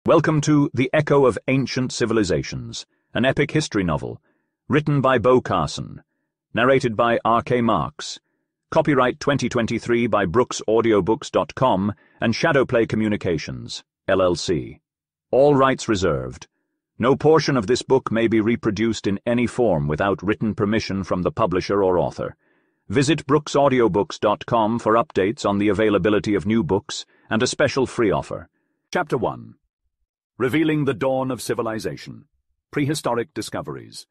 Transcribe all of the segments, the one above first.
Welcome to The Echo of Ancient Civilizations, an epic history novel, written by Bo Carson, narrated by R.K. Marks, copyright 2023 by brooksaudiobooks.com and Shadowplay Communications, LLC. All rights reserved. No portion of this book may be reproduced in any form without written permission from the publisher or author. Visit brooksaudiobooks.com for updates on the availability of new books and a special free offer. Chapter 1. Revealing the Dawn of Civilization. Prehistoric Discoveries.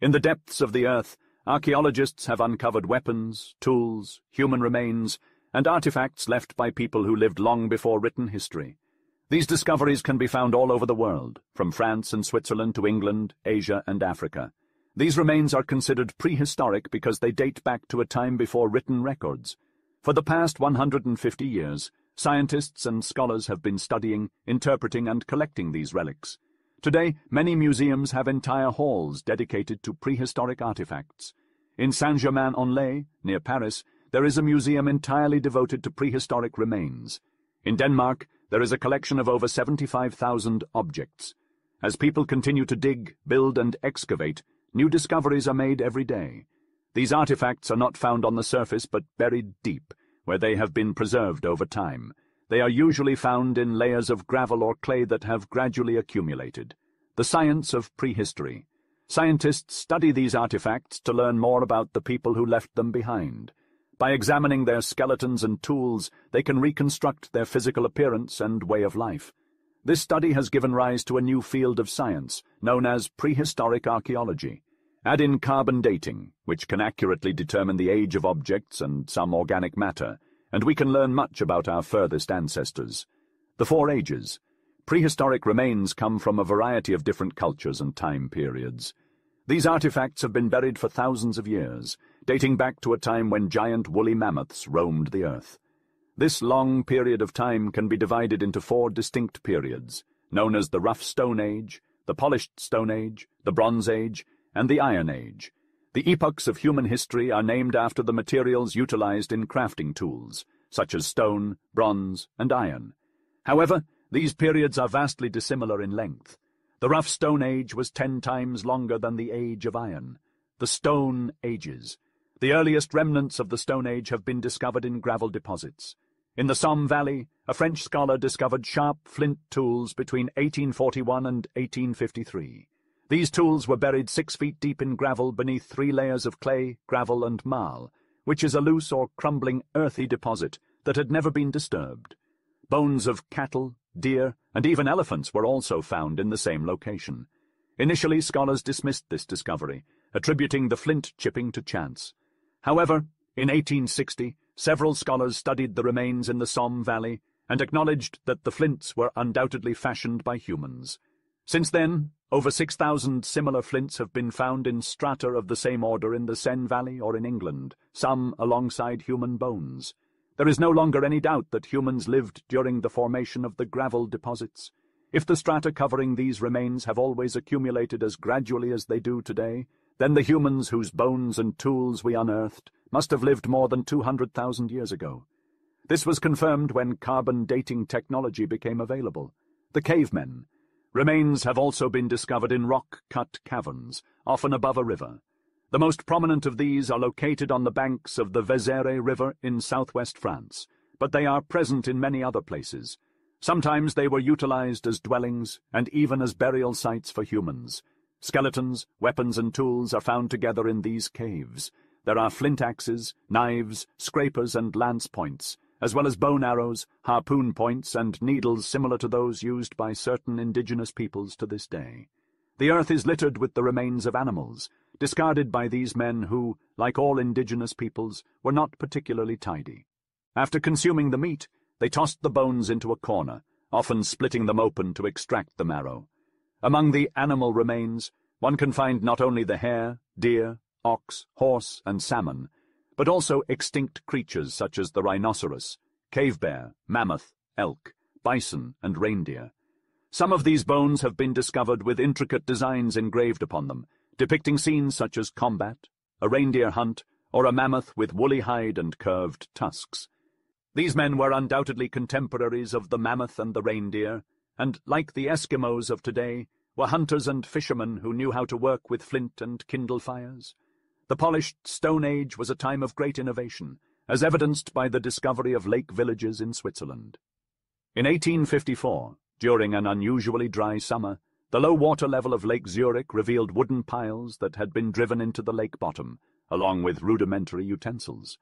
In the depths of the earth, archaeologists have uncovered weapons, tools, human remains, and artifacts left by people who lived long before written history. These discoveries can be found all over the world, from France and Switzerland to England, Asia, and Africa. These remains are considered prehistoric because they date back to a time before written records. For the past 150 years, scientists and scholars have been studying, interpreting, and collecting these relics. Today, many museums have entire halls dedicated to prehistoric artifacts. In Saint-Germain-en-Laye, near Paris, there is a museum entirely devoted to prehistoric remains. In Denmark, there is a collection of over 75,000 objects. As people continue to dig, build, and excavate, new discoveries are made every day. These artifacts are not found on the surface but buried deep, where they have been preserved over time. They are usually found in layers of gravel or clay that have gradually accumulated. The science of prehistory. Scientists study these artifacts to learn more about the people who left them behind. By examining their skeletons and tools, they can reconstruct their physical appearance and way of life. This study has given rise to a new field of science, known as prehistoric archaeology. Add in carbon dating, which can accurately determine the age of objects and some organic matter, and we can learn much about our furthest ancestors. The Four Ages. Prehistoric remains come from a variety of different cultures and time periods. These artifacts have been buried for thousands of years, dating back to a time when giant woolly mammoths roamed the earth. This long period of time can be divided into four distinct periods, known as the Rough Stone Age, the Polished Stone Age, the Bronze Age, and the Iron Age. The epochs of human history are named after the materials utilized in crafting tools, such as stone, bronze, and iron. However, these periods are vastly dissimilar in length. The Rough Stone Age was 10 times longer than the Age of Iron. The Stone Ages. The earliest remnants of the Stone Age have been discovered in gravel deposits. In the Somme Valley, a French scholar discovered sharp flint tools between 1841 and 1853. These tools were buried 6 feet deep in gravel beneath 3 layers of clay, gravel, and marl, which is a loose or crumbling earthy deposit that had never been disturbed. Bones of cattle, deer, and even elephants were also found in the same location. Initially, scholars dismissed this discovery, attributing the flint chipping to chance. However, in 1860, several scholars studied the remains in the Somme Valley and acknowledged that the flints were undoubtedly fashioned by humans. Since then, over 6,000 similar flints have been found in strata of the same order in the Seine Valley or in England, some alongside human bones. There is no longer any doubt that humans lived during the formation of the gravel deposits. If the strata covering these remains have always accumulated as gradually as they do today, then the humans whose bones and tools we unearthed must have lived more than 200,000 years ago. This was confirmed when carbon dating technology became available. The cavemen. Remains have also been discovered in rock-cut caverns, often above a river. The most prominent of these are located on the banks of the Vézère River in southwest France, but they are present in many other places. Sometimes they were utilized as dwellings and even as burial sites for humans. Skeletons, weapons, and tools are found together in these caves. There are flint axes, knives, scrapers, and lance points, as well as bone arrows, harpoon points, and needles similar to those used by certain indigenous peoples to this day. The earth is littered with the remains of animals, discarded by these men who, like all indigenous peoples, were not particularly tidy. After consuming the meat, they tossed the bones into a corner, often splitting them open to extract the marrow. Among the animal remains, one can find not only the hare, deer, ox, horse, and salmon, but also extinct creatures such as the rhinoceros, cave bear, mammoth, elk, bison, and reindeer. Some of these bones have been discovered with intricate designs engraved upon them, depicting scenes such as combat, a reindeer hunt, or a mammoth with woolly hide and curved tusks. These men were undoubtedly contemporaries of the mammoth and the reindeer, and, like the Eskimos of today, were hunters and fishermen who knew how to work with flint and kindle fires. The polished Stone Age was a time of great innovation, as evidenced by the discovery of lake villages in Switzerland. In 1854, during an unusually dry summer, the low water level of Lake Zurich revealed wooden piles that had been driven into the lake bottom, along with rudimentary utensils.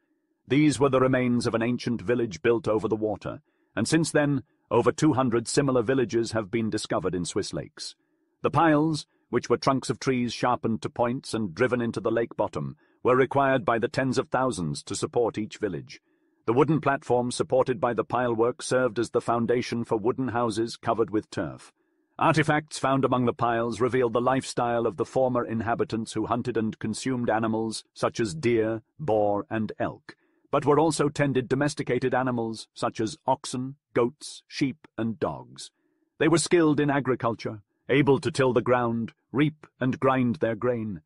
These were the remains of an ancient village built over the water, and since then, over 200 similar villages have been discovered in Swiss lakes. The piles, which were trunks of trees sharpened to points and driven into the lake bottom, were required by the tens of thousands to support each village. The wooden platforms supported by the pilework served as the foundation for wooden houses covered with turf. Artifacts found among the piles revealed the lifestyle of the former inhabitants who hunted and consumed animals such as deer, boar, and elk, but were also tended domesticated animals such as oxen, goats, sheep, and dogs. They were skilled in agriculture, able to till the ground, reap, and grind their grain.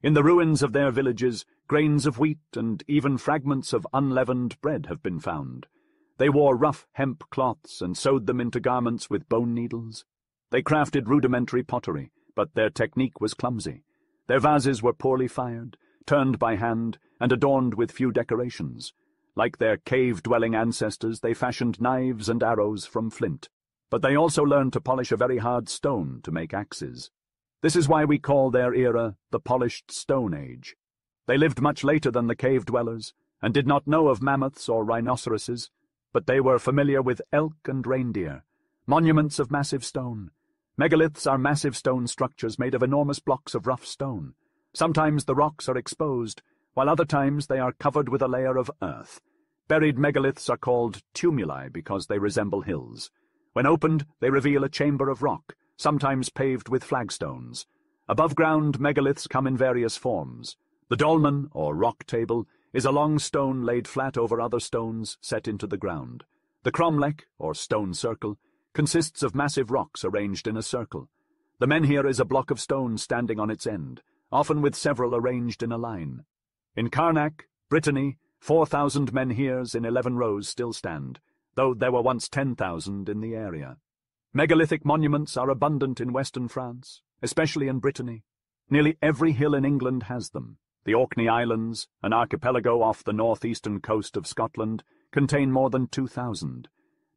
In the ruins of their villages, grains of wheat and even fragments of unleavened bread have been found. They wore rough hemp cloths and sewed them into garments with bone needles. They crafted rudimentary pottery, but their technique was clumsy. Their vases were poorly fired, turned by hand, and adorned with few decorations. Like their cave-dwelling ancestors, they fashioned knives and arrows from flint. But they also learned to polish a very hard stone to make axes. This is why we call their era the Polished Stone Age. They lived much later than the cave-dwellers, and did not know of mammoths or rhinoceroses, but they were familiar with elk and reindeer, monuments of massive stone. Megaliths are massive stone structures made of enormous blocks of rough stone. Sometimes the rocks are exposed, while other times they are covered with a layer of earth. Buried megaliths are called tumuli because they resemble hills. When opened, they reveal a chamber of rock, sometimes paved with flagstones. Above-ground megaliths come in various forms. The dolmen, or rock table, is a long stone laid flat over other stones set into the ground. The cromlech, or stone circle, consists of massive rocks arranged in a circle. The menhir is a block of stone standing on its end, often with several arranged in a line. In Karnak, Brittany, 4,000 menhirs in 11 rows still stand, though there were once 10,000 in the area. Megalithic monuments are abundant in western France, especially in Brittany. Nearly every hill in England has them. The Orkney Islands, an archipelago off the northeastern coast of Scotland, contain more than 2,000.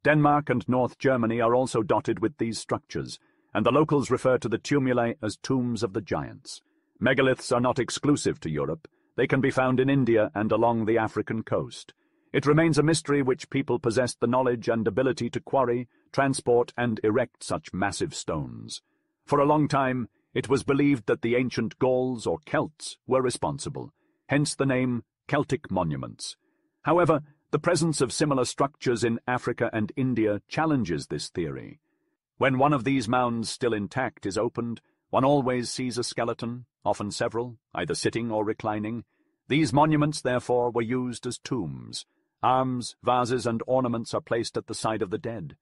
Denmark and North Germany are also dotted with these structures, and the locals refer to the tumuli as tombs of the giants. Megaliths are not exclusive to Europe. They can be found in India and along the African coast. It remains a mystery which people possessed the knowledge and ability to quarry, transport, and erect such massive stones. For a long time, it was believed that the ancient Gauls or Celts were responsible, hence the name Celtic monuments. However, the presence of similar structures in Africa and India challenges this theory. When one of these mounds still intact is opened, one always sees a skeleton, often several, either sitting or reclining. These monuments, therefore, were used as tombs. Arms, vases, and ornaments are placed at the side of the dead.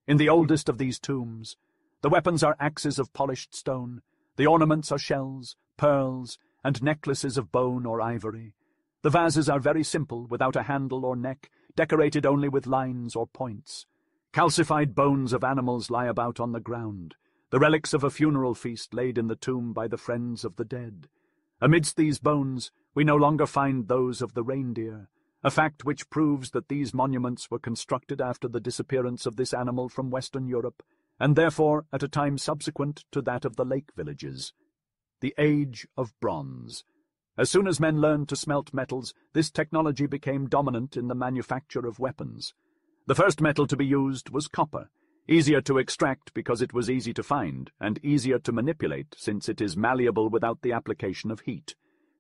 In the oldest of these tombs, the weapons are axes of polished stone, the ornaments are shells, pearls, and necklaces of bone or ivory. The vases are very simple, without a handle or neck, decorated only with lines or points. Calcified bones of animals lie about on the ground, the relics of a funeral feast laid in the tomb by the friends of the dead. Amidst these bones, we no longer find those of the reindeer, a fact which proves that these monuments were constructed after the disappearance of this animal from Western Europe, and therefore at a time subsequent to that of the lake villages. The Age of Bronze. As soon as men learned to smelt metals, this technology became dominant in the manufacture of weapons. The first metal to be used was copper, easier to extract because it was easy to find, and easier to manipulate since it is malleable without the application of heat.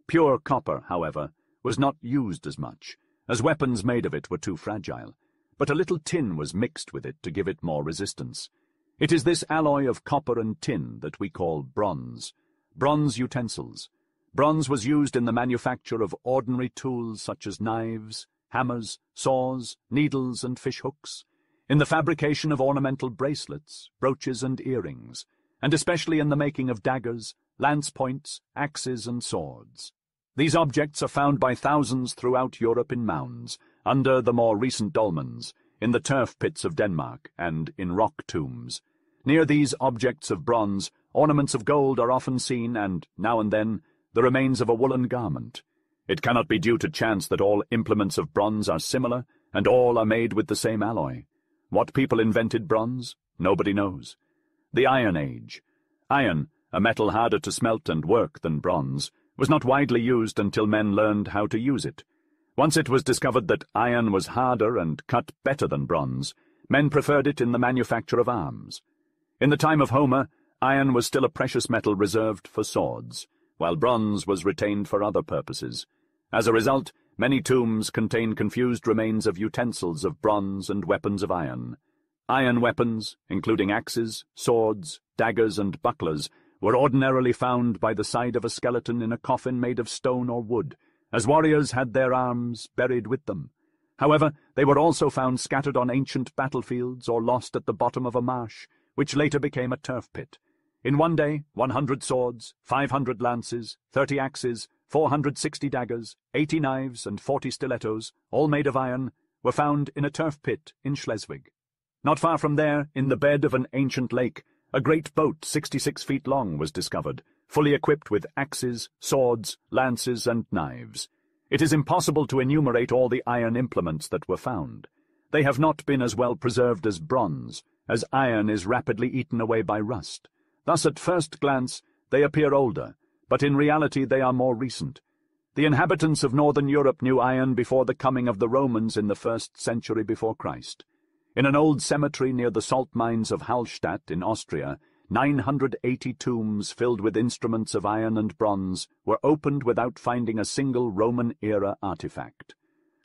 Pure copper, however, was not used as much, as weapons made of it were too fragile, but a little tin was mixed with it to give it more resistance. It is this alloy of copper and tin that we call bronze. Bronze utensils. Bronze was used in the manufacture of ordinary tools such as knives, hammers, saws, needles, and fish hooks, in the fabrication of ornamental bracelets, brooches, and earrings, and especially in the making of daggers, lance points, axes, and swords. These objects are found by thousands throughout Europe in mounds, under the more recent dolmens, in the turf pits of Denmark, and in rock tombs. Near these objects of bronze, ornaments of gold are often seen and, now and then, the remains of a woolen garment. It cannot be due to chance that all implements of bronze are similar, and all are made with the same alloy. What people invented bronze? Nobody knows. The Iron Age. Iron, a metal harder to smelt and work than bronze, was not widely used until men learned how to use it. Once it was discovered that iron was harder and cut better than bronze, men preferred it in the manufacture of arms. In the time of Homer, iron was still a precious metal reserved for swords, while bronze was retained for other purposes. As a result, many tombs contain confused remains of utensils of bronze and weapons of iron. Iron weapons, including axes, swords, daggers, and bucklers, were ordinarily found by the side of a skeleton in a coffin made of stone or wood, as warriors had their arms buried with them. However, they were also found scattered on ancient battlefields or lost at the bottom of a marsh, which later became a turf pit. In one day, 100 swords, 500 lances, 30 axes, 460 daggers, 80 knives, and 40 stilettos, all made of iron, were found in a turf pit in Schleswig. Not far from there, in the bed of an ancient lake, a great boat 66 feet long was discovered, fully equipped with axes, swords, lances, and knives. It is impossible to enumerate all the iron implements that were found. They have not been as well preserved as bronze, as iron is rapidly eaten away by rust. Thus, at first glance, they appear older, but in reality they are more recent. The inhabitants of northern Europe knew iron before the coming of the Romans in the 1st century before Christ. In an old cemetery near the salt mines of Hallstatt in Austria, 980 tombs filled with instruments of iron and bronze were opened without finding a single Roman-era artifact.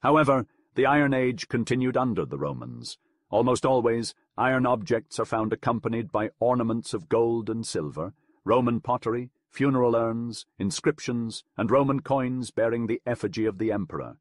However, the Iron Age continued under the Romans. Almost always, iron objects are found accompanied by ornaments of gold and silver, Roman pottery, funeral urns, inscriptions, and Roman coins bearing the effigy of the emperor.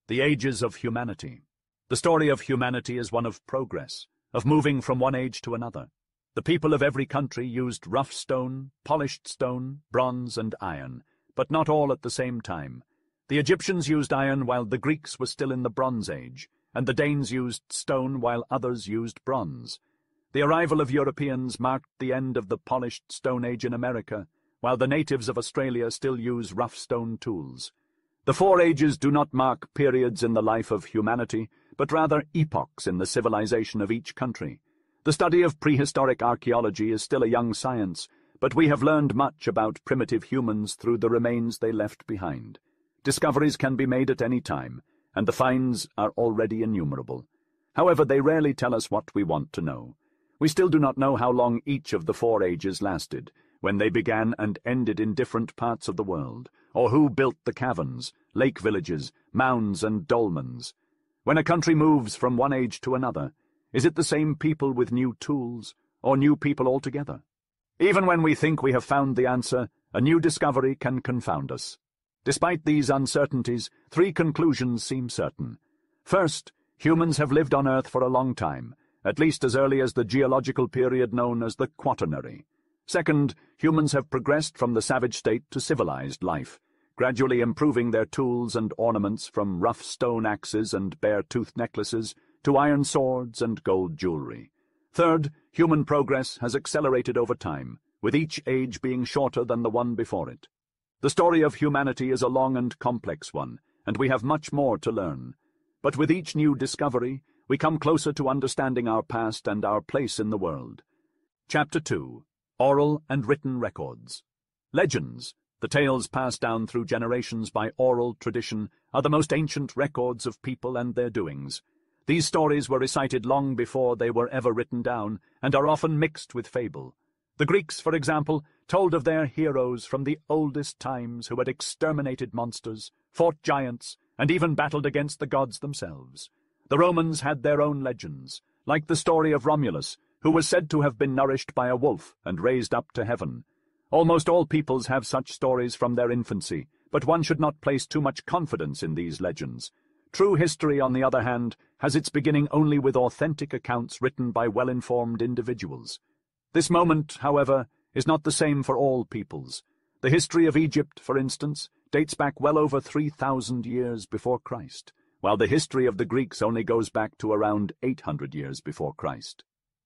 The Ages of Humanity. The story of humanity is one of progress, of moving from one age to another. The people of every country used rough stone, polished stone, bronze, and iron, but not all at the same time. The Egyptians used iron while the Greeks were still in the Bronze Age, and the Danes used stone while others used bronze. The arrival of Europeans marked the end of the polished Stone Age in America, while the natives of Australia still use rough stone tools. The four ages do not mark periods in the life of humanity, but rather epochs in the civilization of each country. The study of prehistoric archaeology is still a young science, but we have learned much about primitive humans through the remains they left behind. Discoveries can be made at any time, and the finds are already innumerable. However, they rarely tell us what we want to know. We still do not know how long each of the four ages lasted, when they began and ended in different parts of the world, or who built the caverns, lake villages, mounds, and dolmens. When a country moves from one age to another, is it the same people with new tools, or new people altogether? Even when we think we have found the answer, a new discovery can confound us. Despite these uncertainties, three conclusions seem certain. First, humans have lived on Earth for a long time, at least as early as the geological period known as the Quaternary. Second, humans have progressed from the savage state to civilized life, gradually improving their tools and ornaments from rough stone axes and bare-toothed necklaces to iron swords and gold jewelry. Third, human progress has accelerated over time, with each age being shorter than the one before it. The story of humanity is a long and complex one, and we have much more to learn. But with each new discovery, we come closer to understanding our past and our place in the world. Chapter 2. Oral and Written Records. Legends, the tales passed down through generations by oral tradition, are the most ancient records of people and their doings. These stories were recited long before they were ever written down, and are often mixed with fable. The Greeks, for example, told of their heroes from the oldest times who had exterminated monsters, fought giants, and even battled against the gods themselves. The Romans had their own legends, like the story of Romulus, who was said to have been nourished by a wolf and raised up to heaven. Almost all peoples have such stories from their infancy, but one should not place too much confidence in these legends. True history, on the other hand, has its beginning only with authentic accounts written by well-informed individuals. This moment, however, is not the same for all peoples. The history of Egypt, for instance, dates back well over 3,000 years before Christ, while the history of the Greeks only goes back to around 800 years before Christ.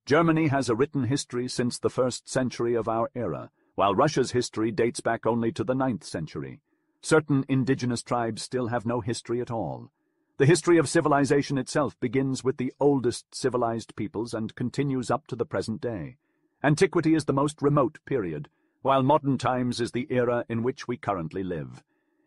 Germany has a written history since the 1st century of our era, while Russia's history dates back only to the 9th century. Certain indigenous tribes still have no history at all. The history of civilization itself begins with the oldest civilized peoples and continues up to the present day. Antiquity is the most remote period, while modern times is the era in which we currently live.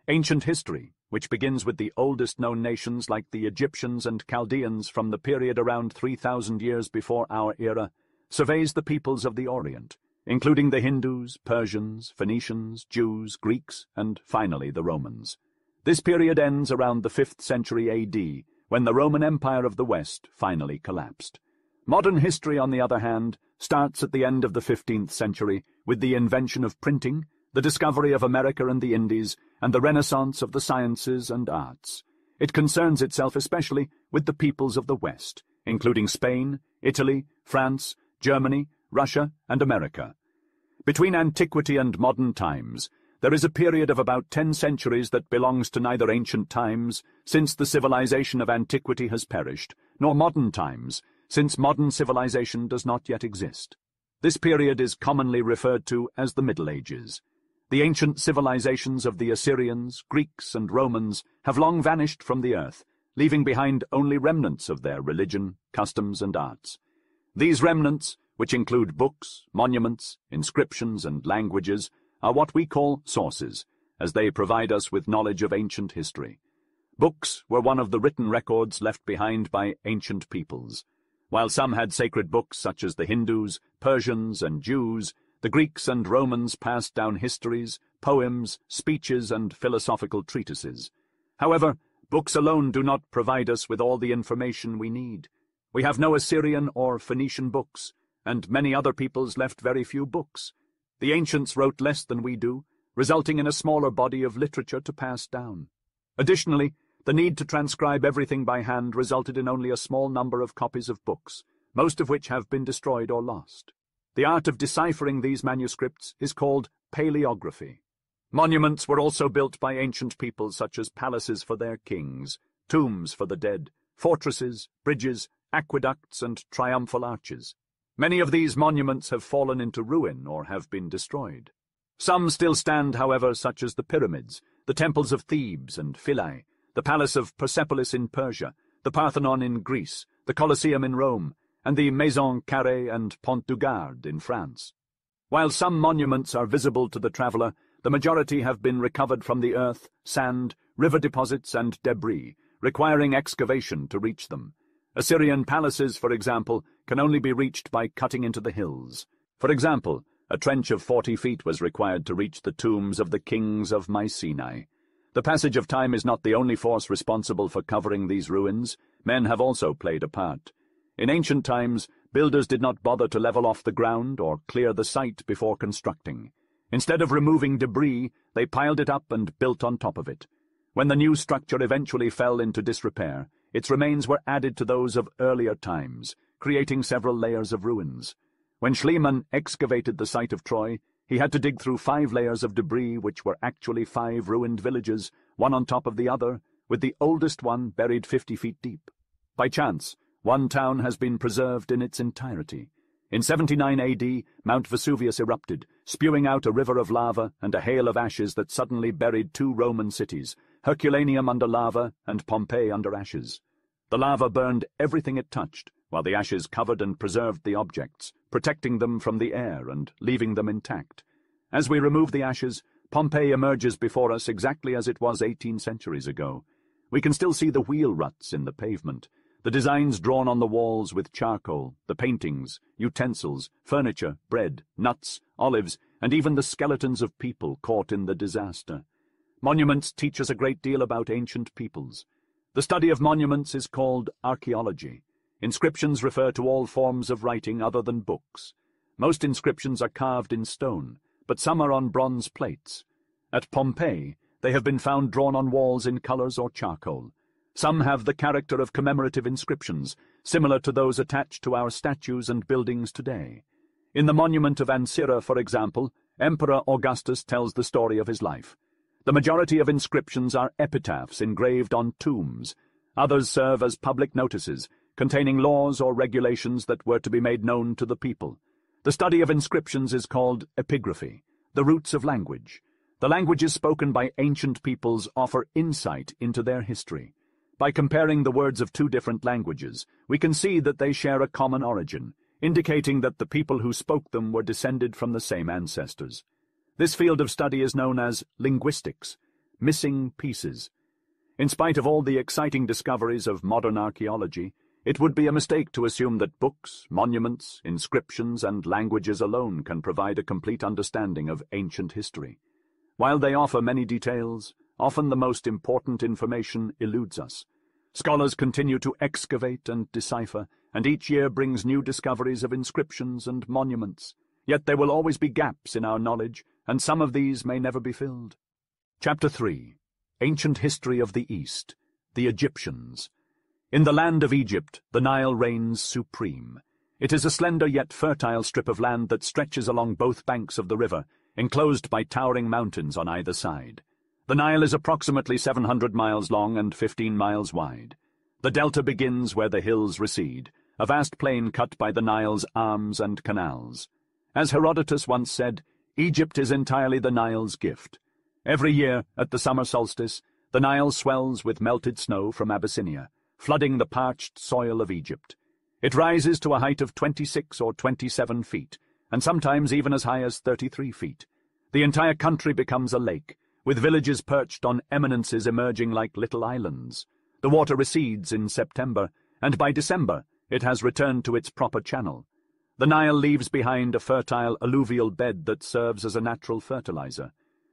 Ancient history, which begins with the oldest known nations like the Egyptians and Chaldeans from the period around 3,000 years before our era, surveys the peoples of the Orient, including the Hindus, Persians, Phoenicians, Jews, Greeks, and finally the Romans. This period ends around the 5th century AD, when the Roman Empire of the West finally collapsed. Modern history, on the other hand, starts at the end of the 15th century with the invention of printing, the discovery of America and the Indies, and the renaissance of the sciences and arts. It concerns itself especially with the peoples of the West, including Spain, Italy, France, Germany, Russia, and America. Between antiquity and modern times, there is a period of about 10 centuries that belongs to neither ancient times, since the civilization of antiquity has perished, nor modern times, since modern civilization does not yet exist. This period is commonly referred to as the Middle Ages. The ancient civilizations of the Assyrians, Greeks, and Romans have long vanished from the earth, leaving behind only remnants of their religion, customs, and arts. These remnants, which include books, monuments, inscriptions, and languages, are what we call sources, as they provide us with knowledge of ancient history. Books were one of the written records left behind by ancient peoples. While some had sacred books such as the Hindus, Persians, and Jews, the Greeks and Romans passed down histories, poems, speeches, and philosophical treatises. However, books alone do not provide us with all the information we need. We have no Assyrian or Phoenician books, and many other peoples left very few books. The ancients wrote less than we do, resulting in a smaller body of literature to pass down. Additionally, the need to transcribe everything by hand resulted in only a small number of copies of books, most of which have been destroyed or lost. The art of deciphering these manuscripts is called paleography. Monuments were also built by ancient peoples, such as palaces for their kings, tombs for the dead, fortresses, bridges, aqueducts, and triumphal arches. Many of these monuments have fallen into ruin or have been destroyed. Some still stand, however, such as the pyramids, the temples of Thebes and Philae, the palace of Persepolis in Persia, the Parthenon in Greece, the Colosseum in Rome, and the Maison Carrée and Pont du Gard in France. While some monuments are visible to the traveller, the majority have been recovered from the earth, sand, river deposits, and debris, requiring excavation to reach them. Assyrian palaces, for example, can only be reached by cutting into the hills. For example, a trench of 40 feet was required to reach the tombs of the kings of Mycenae. The passage of time is not the only force responsible for covering these ruins. Men have also played a part. In ancient times, builders did not bother to level off the ground or clear the site before constructing. Instead of removing debris, they piled it up and built on top of it. When the new structure eventually fell into disrepair, its remains were added to those of earlier times, creating several layers of ruins. When Schliemann excavated the site of Troy, he had to dig through 5 layers of debris which were actually 5 ruined villages, one on top of the other, with the oldest one buried 50 feet deep. By chance, one town has been preserved in its entirety. In 79 AD, Mount Vesuvius erupted, spewing out a river of lava and a hail of ashes that suddenly buried 2 Roman cities, Herculaneum under lava and Pompeii under ashes. The lava burned everything it touched, while the ashes covered and preserved the objects, protecting them from the air and leaving them intact. As we remove the ashes, Pompeii emerges before us exactly as it was 18 centuries ago. We can still see the wheel ruts in the pavement, the designs drawn on the walls with charcoal, the paintings, utensils, furniture, bread, nuts, olives, and even the skeletons of people caught in the disaster. Monuments teach us a great deal about ancient peoples. The study of monuments is called archaeology. Inscriptions refer to all forms of writing other than books. Most inscriptions are carved in stone, but some are on bronze plates. At Pompeii, they have been found drawn on walls in colors or charcoal. Some have the character of commemorative inscriptions, similar to those attached to our statues and buildings today. In the monument of Ancira, for example, Emperor Augustus tells the story of his life. The majority of inscriptions are epitaphs engraved on tombs. Others serve as public notices, containing laws or regulations that were to be made known to the people. The study of inscriptions is called epigraphy, the roots of language. The languages spoken by ancient peoples offer insight into their history. By comparing the words of two different languages, we can see that they share a common origin, indicating that the people who spoke them were descended from the same ancestors. This field of study is known as linguistics, missing pieces. In spite of all the exciting discoveries of modern archaeology, it would be a mistake to assume that books, monuments, inscriptions, and languages alone can provide a complete understanding of ancient history. While they offer many details, often the most important information eludes us. Scholars continue to excavate and decipher, and each year brings new discoveries of inscriptions and monuments. Yet there will always be gaps in our knowledge, and some of these may never be filled. Chapter 3. Ancient History of the East, the Egyptians. In the land of Egypt, the Nile reigns supreme. It is a slender yet fertile strip of land that stretches along both banks of the river, enclosed by towering mountains on either side. The Nile is approximately 700 miles long and 15 miles wide. The delta begins where the hills recede, a vast plain cut by the Nile's arms and canals. As Herodotus once said, Egypt is entirely the Nile's gift. Every year, at the summer solstice, the Nile swells with melted snow from Abyssinia, flooding the parched soil of Egypt. It rises to a height of 26 or 27 feet, and sometimes even as high as 33 feet. The entire country becomes a lake, with villages perched on eminences emerging like little islands. The water recedes in September, and by December it has returned to its proper channel. The Nile leaves behind a fertile alluvial bed that serves as a natural fertilizer.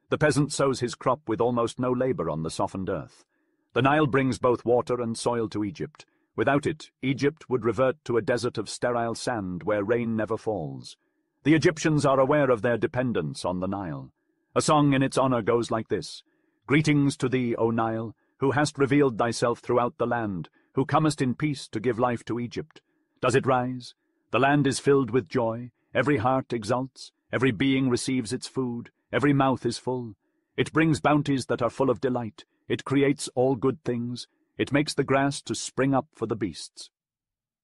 The peasant sows his crop with almost no labor on the softened earth. The Nile brings both water and soil to Egypt. Without it, Egypt would revert to a desert of sterile sand where rain never falls. The Egyptians are aware of their dependence on the Nile. A song in its honor goes like this: Greetings to thee, O Nile, who hast revealed thyself throughout the land, who comest in peace to give life to Egypt. Does it rise? The land is filled with joy, every heart exults, every being receives its food, every mouth is full. It brings bounties that are full of delight, it creates all good things, it makes the grass to spring up for the beasts.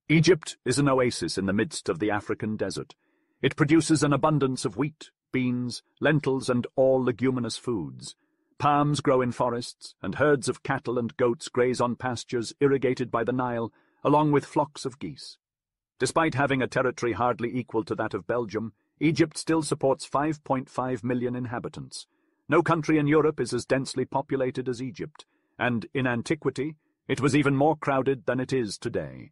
Egypt is an oasis in the midst of the African desert. It produces an abundance of wheat, beans, lentils, and all leguminous foods. Palms grow in forests, and herds of cattle and goats graze on pastures irrigated by the Nile, along with flocks of geese. Despite having a territory hardly equal to that of Belgium, Egypt still supports 5.5 million inhabitants. No country in Europe is as densely populated as Egypt, and in antiquity it was even more crowded than it is today.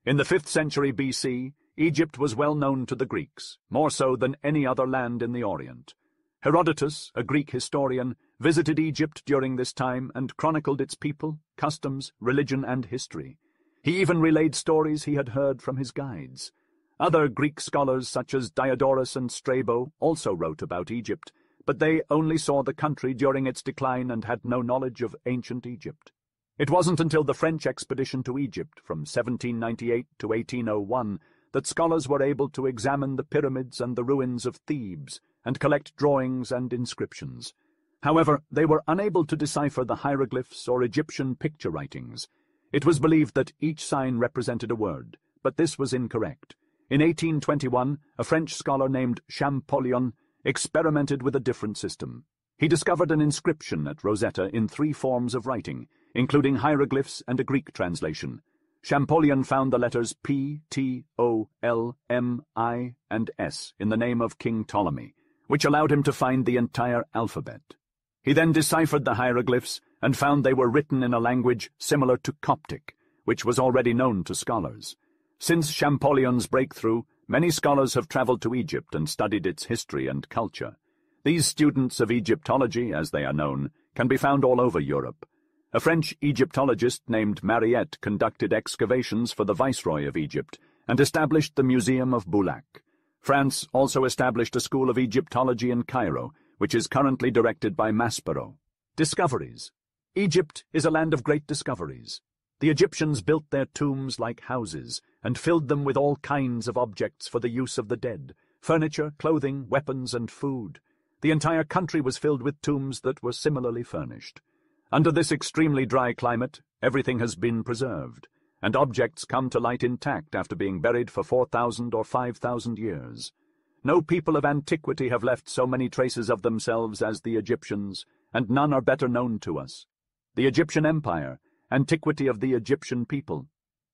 In the 5th century BC, Egypt was well known to the Greeks, more so than any other land in the Orient. Herodotus, a Greek historian, visited Egypt during this time and chronicled its people, customs, religion, and history. He even relayed stories he had heard from his guides. Other Greek scholars such as Diodorus and Strabo also wrote about Egypt, but they only saw the country during its decline and had no knowledge of ancient Egypt. It wasn't until the French expedition to Egypt from 1798 to 1801 that scholars were able to examine the pyramids and the ruins of Thebes and collect drawings and inscriptions. However, they were unable to decipher the hieroglyphs or Egyptian picture writings. It was believed that each sign represented a word, but this was incorrect. In 1821, a French scholar named Champollion experimented with a different system. He discovered an inscription at Rosetta in 3 forms of writing, including hieroglyphs and a Greek translation. Champollion found the letters P, T, O, L, M, I, and S in the name of King Ptolemy, which allowed him to find the entire alphabet. He then deciphered the hieroglyphs and found they were written in a language similar to Coptic, which was already known to scholars. Since Champollion's breakthrough, many scholars have traveled to Egypt and studied its history and culture. These students of Egyptology, as they are known, can be found all over Europe. A French Egyptologist named Mariette conducted excavations for the Viceroy of Egypt and established the Museum of Boulac. France also established a school of Egyptology in Cairo, which is currently directed by Maspero. Discoveries. Egypt is a land of great discoveries. The Egyptians built their tombs like houses and filled them with all kinds of objects for the use of the dead, furniture, clothing, weapons, and food. The entire country was filled with tombs that were similarly furnished. Under this extremely dry climate, everything has been preserved. and objects come to light intact after being buried for 4,000 or 5,000 years. No people of antiquity have left so many traces of themselves as the Egyptians, and none are better known to us. The Egyptian Empire, antiquity of the Egyptian people.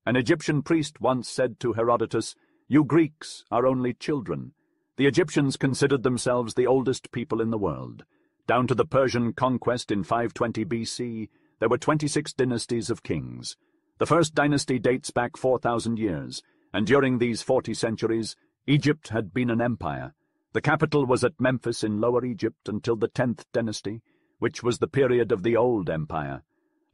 An Egyptian priest once said to Herodotus, "You Greeks are only children." The Egyptians considered themselves the oldest people in the world. Down to the Persian conquest in 520 BC, there were 26 dynasties of kings. The first dynasty dates back 4,000 years, and during these 40 centuries, Egypt had been an empire. The capital was at Memphis in Lower Egypt until the 10th dynasty, which was the period of the Old Empire.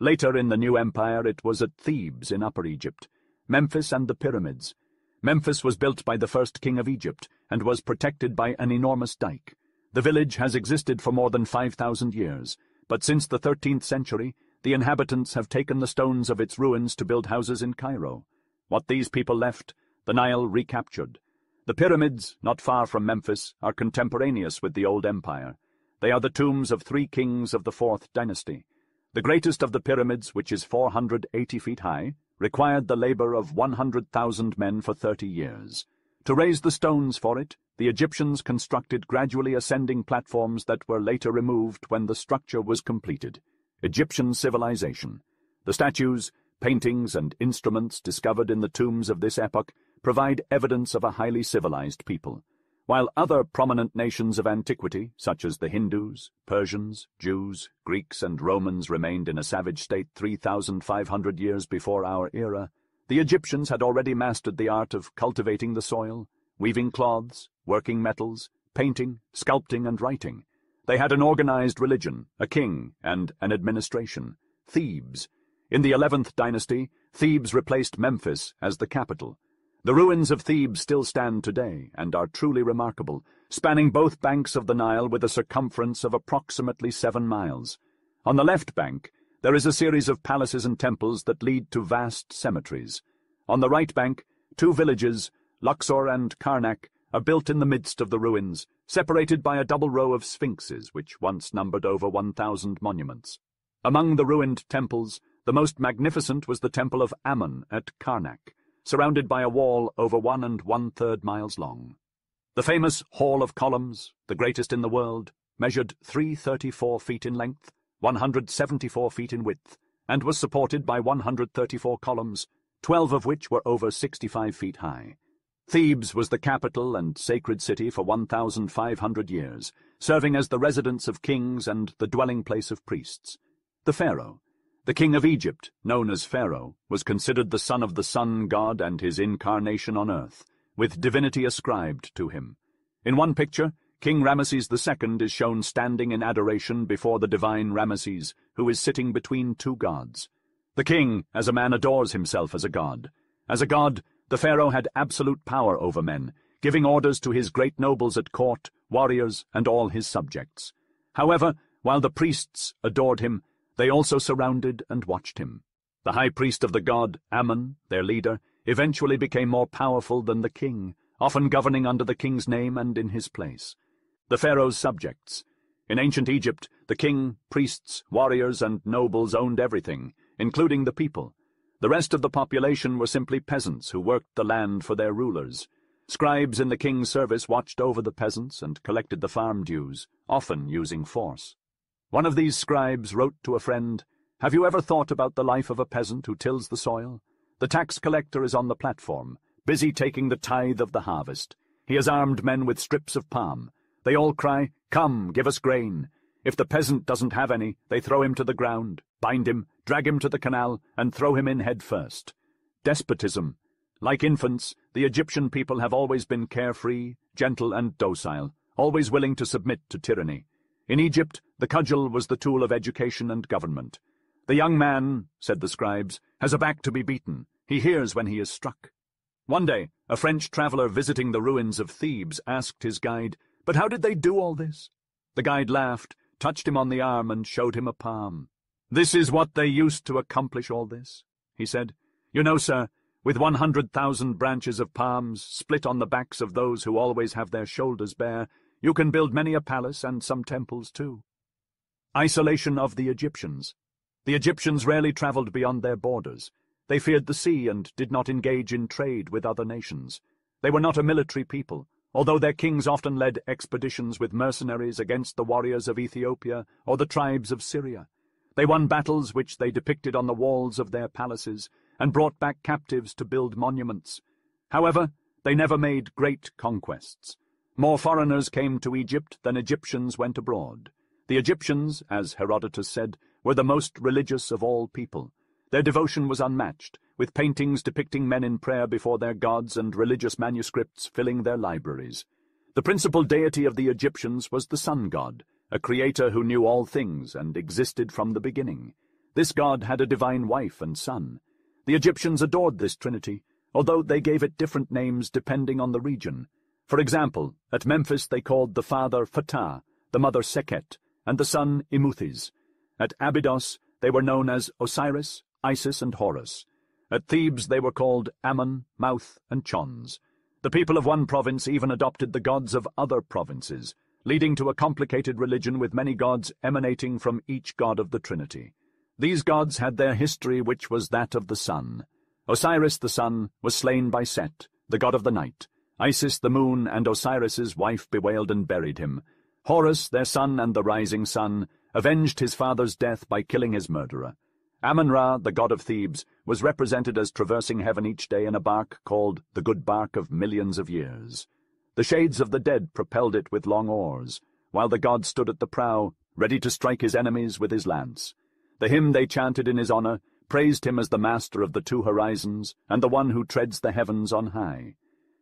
Later in the New Empire it was at Thebes in Upper Egypt, Memphis and the pyramids. Memphis was built by the first king of Egypt and was protected by an enormous dike. The village has existed for more than 5,000 years, but since the 13th century, the inhabitants have taken the stones of its ruins to build houses in Cairo. What these people left, the Nile recaptured. The pyramids, not far from Memphis, are contemporaneous with the Old Empire. They are the tombs of 3 kings of the 4th dynasty. The greatest of the pyramids, which is 480 feet high, required the labor of 100,000 men for 30 years. To raise the stones for it, the Egyptians constructed gradually ascending platforms that were later removed when the structure was completed. Egyptian civilization. The statues, paintings, and instruments discovered in the tombs of this epoch provide evidence of a highly civilized people. While other prominent nations of antiquity, such as the Hindus, Persians, Jews, Greeks, and Romans remained in a savage state 3,500 years before our era, the Egyptians had already mastered the art of cultivating the soil, weaving cloths, working metals, painting, sculpting, and writing. They had an organized religion, a king, and an administration. Thebes. In the 11th dynasty, Thebes replaced Memphis as the capital. The ruins of Thebes still stand today and are truly remarkable, spanning both banks of the Nile with a circumference of approximately 7 miles. On the left bank, there is a series of palaces and temples that lead to vast cemeteries. On the right bank, 2 villages, Luxor and Karnak, are built in the midst of the ruins, separated by a double row of sphinxes which once numbered over 1,000 monuments. Among the ruined temples, the most magnificent was the Temple of Ammon at Karnak, surrounded by a wall over 1 1/3 miles long. The famous Hall of Columns, the greatest in the world, measured 334 feet in length, 174 feet in width, and was supported by 134 columns, 12 of which were over 65 feet high. Thebes was the capital and sacred city for 1,500 years, serving as the residence of kings and the dwelling place of priests. The Pharaoh, the king of Egypt, known as Pharaoh, was considered the son of the sun god and his incarnation on earth, with divinity ascribed to him. In one picture, King Ramesses II is shown standing in adoration before the divine Ramesses, who is sitting between 2 gods. The king, as a man, adores himself as a god. As a god, the pharaoh had absolute power over men, giving orders to his great nobles at court, warriors, and all his subjects. However, while the priests adored him, they also surrounded and watched him. The high priest of the god, Ammon, their leader, eventually became more powerful than the king, often governing under the king's name and in his place. The pharaoh's subjects. In ancient Egypt, the king, priests, warriors, and nobles owned everything, including the people. The rest of the population were simply peasants who worked the land for their rulers. Scribes in the king's service watched over the peasants and collected the farm dues, often using force. One of these scribes wrote to a friend, "Have you ever thought about the life of a peasant who tills the soil? The tax collector is on the platform, busy taking the tithe of the harvest. He has armed men with strips of palm. They all cry, 'Come, give us grain.' If the peasant doesn't have any, they throw him to the ground, bind him, drag him to the canal, and throw him in head first. Despotism. Like infants, the Egyptian people have always been carefree, gentle, and docile, always willing to submit to tyranny. In Egypt, the cudgel was the tool of education and government. 'The young man,' said the scribes, 'has a back to be beaten. He hears when he is struck.' One day, a French traveler visiting the ruins of Thebes asked his guide, 'But how did they do all this?' The guide laughed, touched him on the arm, and showed him a palm. 'This is what they used to accomplish all this,' he said. 'You know, sir, with 100,000 branches of palms split on the backs of those who always have their shoulders bare, you can build many a palace and some temples too.' Isolation of the Egyptians. The Egyptians rarely traveled beyond their borders. They feared the sea and did not engage in trade with other nations. They were not a military people, although their kings often led expeditions with mercenaries against the warriors of Ethiopia or the tribes of Syria. They won battles which they depicted on the walls of their palaces and brought back captives to build monuments. However, they never made great conquests. More foreigners came to Egypt than Egyptians went abroad. The Egyptians, as Herodotus said, were the most religious of all people. Their devotion was unmatched, with paintings depicting men in prayer before their gods and religious manuscripts filling their libraries. The principal deity of the Egyptians was the sun god, a creator who knew all things and existed from the beginning. This god had a divine wife and son. The Egyptians adored this trinity, although they gave it different names depending on the region. For example, at Memphis they called the father Ptah, the mother Sekhet, and the son Imuthis. At Abydos they were known as Osiris, Isis, and Horus. At Thebes they were called Ammon, Mouth, and Chons. The people of one province even adopted the gods of other provinces, leading to a complicated religion with many gods emanating from each god of the Trinity. These gods had their history, which was that of the sun. Osiris the sun was slain by Set, the god of the night. Isis the moon and Osiris's wife bewailed and buried him. Horus, their son and the rising sun, avenged his father's death by killing his murderer. Ammon-Ra, the god of Thebes, was represented as traversing heaven each day in a bark called the good bark of millions of years. The shades of the dead propelled it with long oars, while the god stood at the prow, ready to strike his enemies with his lance. The hymn they chanted in his honor praised him as the master of the two horizons and the one who treads the heavens on high.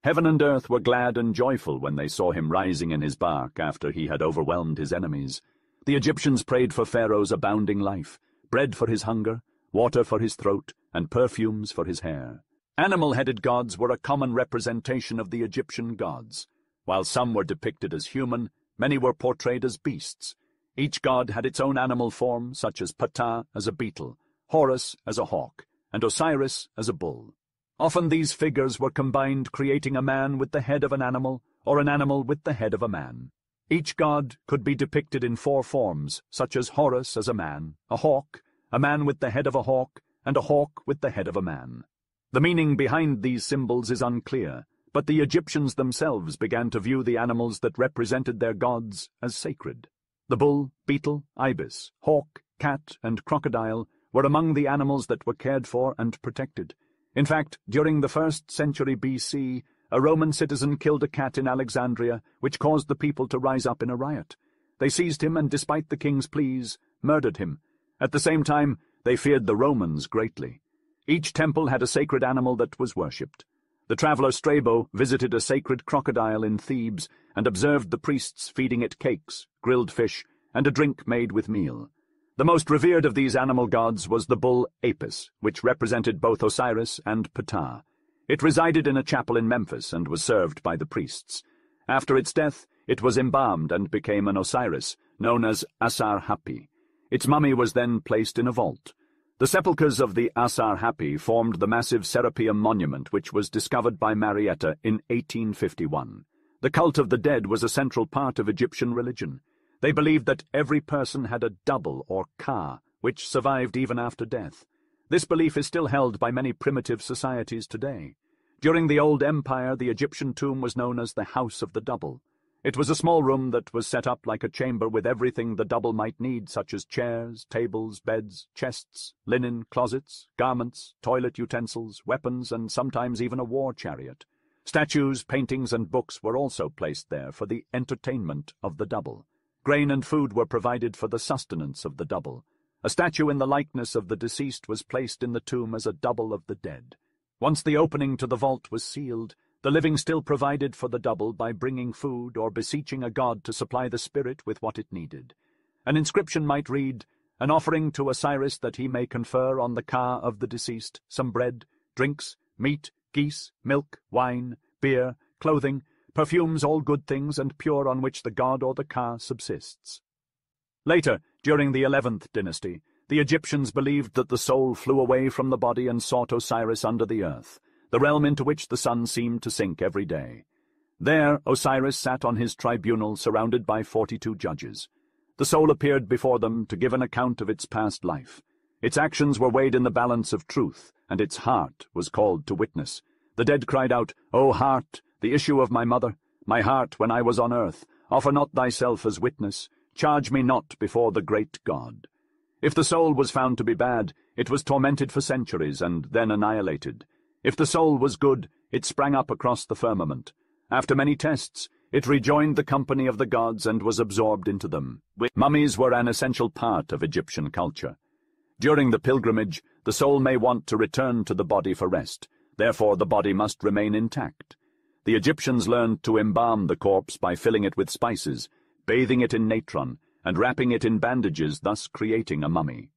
Heaven and earth were glad and joyful when they saw him rising in his bark after he had overwhelmed his enemies. The Egyptians prayed for Pharaoh's abounding life, bread for his hunger, water for his throat, and perfumes for his hair. Animal-headed gods were a common representation of the Egyptian gods. While some were depicted as human, many were portrayed as beasts. Each god had its own animal form, such as Ptah as a beetle, Horus as a hawk, and Osiris as a bull. Often these figures were combined, creating a man with the head of an animal, or an animal with the head of a man. Each god could be depicted in 4 forms, such as Horus as a man hawk, a man with the head of a hawk, and a hawk with the head of a man. The meaning behind these symbols is unclear, but the Egyptians themselves began to view the animals that represented their gods as sacred. The bull, beetle, ibis, hawk, cat, and crocodile were among the animals that were cared for and protected. In fact, during the 1st century BC, a Roman citizen killed a cat in Alexandria, which caused the people to rise up in a riot. They seized him and, despite the king's pleas, murdered him. At the same time, they feared the Romans greatly. Each temple had a sacred animal that was worshipped. The traveler Strabo visited a sacred crocodile in Thebes and observed the priests feeding it cakes, grilled fish, and a drink made with meal. The most revered of these animal gods was the bull Apis, which represented both Osiris and Ptah. It resided in a chapel in Memphis and was served by the priests. After its death, it was embalmed and became an Osiris, known as Asar-Hapi. Its mummy was then placed in a vault. The sepulchres of the Asar-Hapi formed the massive Serapeum monument which was discovered by Marietta in 1851. The cult of the dead was a central part of Egyptian religion. They believed that every person had a double, or ka, which survived even after death. This belief is still held by many primitive societies today. During the Old Empire, the Egyptian tomb was known as the House of the Double. It was a small room that was set up like a chamber with everything the double might need, such as chairs, tables, beds, chests, linen, closets, garments, toilet utensils, weapons, and sometimes even a war chariot. Statues, paintings, and books were also placed there for the entertainment of the double. Grain and food were provided for the sustenance of the double. A statue in the likeness of the deceased was placed in the tomb as a double of the dead. Once the opening to the vault was sealed, the living still provided for the double by bringing food or beseeching a god to supply the spirit with what it needed. An inscription might read, "An offering to Osiris that he may confer on the ka of the deceased some bread, drinks, meat, geese, milk, wine, beer, clothing, perfumes, all good things and pure on which the god or the ka subsists." Later, during the 11th dynasty, the Egyptians believed that the soul flew away from the body and sought Osiris under the earth, the realm into which the sun seemed to sink every day. There Osiris sat on his tribunal surrounded by 42 judges. The soul appeared before them to give an account of its past life. Its actions were weighed in the balance of truth, and its heart was called to witness. The dead cried out, O heart, the issue of my mother, my heart when I was on earth, offer not thyself as witness, charge me not before the great God. If the soul was found to be bad, it was tormented for centuries and then annihilated. If the soul was good, it sprang up across the firmament. After many tests, it rejoined the company of the gods and was absorbed into them. Mummies were an essential part of Egyptian culture. During the pilgrimage, the soul may want to return to the body for rest. Therefore, the body must remain intact. The Egyptians learned to embalm the corpse by filling it with spices, bathing it in natron, and wrapping it in bandages, thus creating a mummy.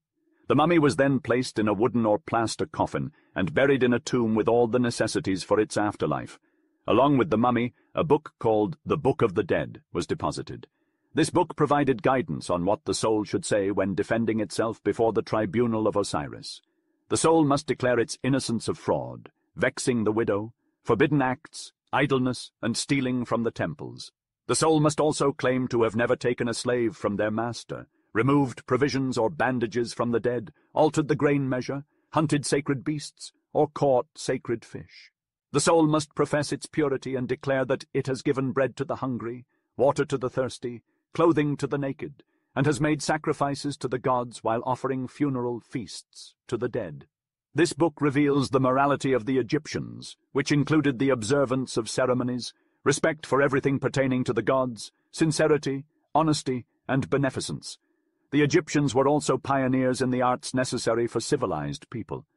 The mummy was then placed in a wooden or plaster coffin and buried in a tomb with all the necessities for its afterlife. Along with the mummy, a book called the Book of the Dead was deposited. This book provided guidance on what the soul should say when defending itself before the tribunal of Osiris. The soul must declare its innocence of fraud, vexing the widow, forbidden acts, idleness, and stealing from the temples. The soul must also claim to have never taken a slave from their master, removed provisions or bandages from the dead, altered the grain measure, hunted sacred beasts, or caught sacred fish. The soul must profess its purity and declare that it has given bread to the hungry, water to the thirsty, clothing to the naked, and has made sacrifices to the gods while offering funeral feasts to the dead. This book reveals the morality of the Egyptians, which included the observance of ceremonies, respect for everything pertaining to the gods, sincerity, honesty, and beneficence. The Egyptians were also pioneers in the arts necessary for civilized people.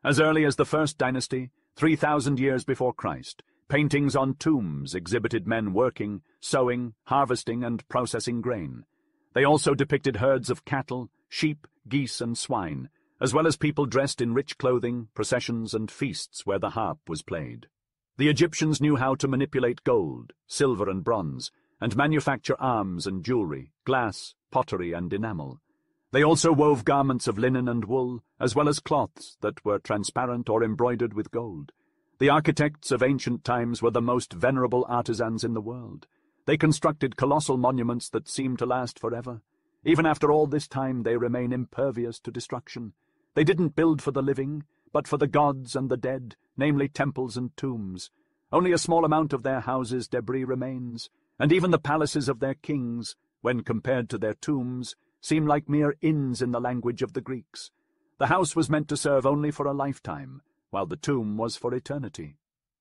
As early as the First Dynasty, 3,000 years before Christ, paintings on tombs exhibited men working, sowing, harvesting, and processing grain. They also depicted herds of cattle, sheep, geese, and swine, as well as people dressed in rich clothing, processions, and feasts where the harp was played. The Egyptians knew how to manipulate gold, silver, and bronze, and manufacture arms and jewelry, glass, pottery, and enamel. They also wove garments of linen and wool, as well as cloths that were transparent or embroidered with gold. The architects of ancient times were the most venerable artisans in the world. They constructed colossal monuments that seem to last forever. Even after all this time, they remain impervious to destruction. They didn't build for the living, but for the gods and the dead, namely temples and tombs. Only a small amount of their houses' debris remains, and even the palaces of their kings, when compared to their tombs, seem like mere inns in the language of the Greeks. The house was meant to serve only for a lifetime, while the tomb was for eternity.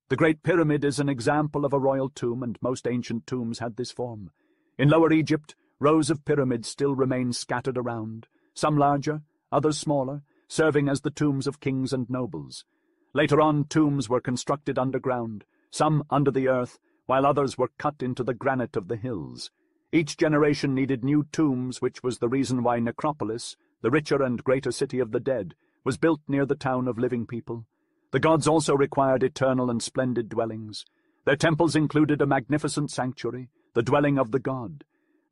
The Great Pyramid is an example of a royal tomb, and most ancient tombs had this form. In Lower Egypt, rows of pyramids still remain scattered around, some larger, others smaller, serving as the tombs of kings and nobles. Later on, tombs were constructed underground, some under the earth, while others were cut into the granite of the hills. Each generation needed new tombs, which was the reason why Necropolis, the richer and greater city of the dead, was built near the town of living people. The gods also required eternal and splendid dwellings. Their temples included a magnificent sanctuary, the dwelling of the god.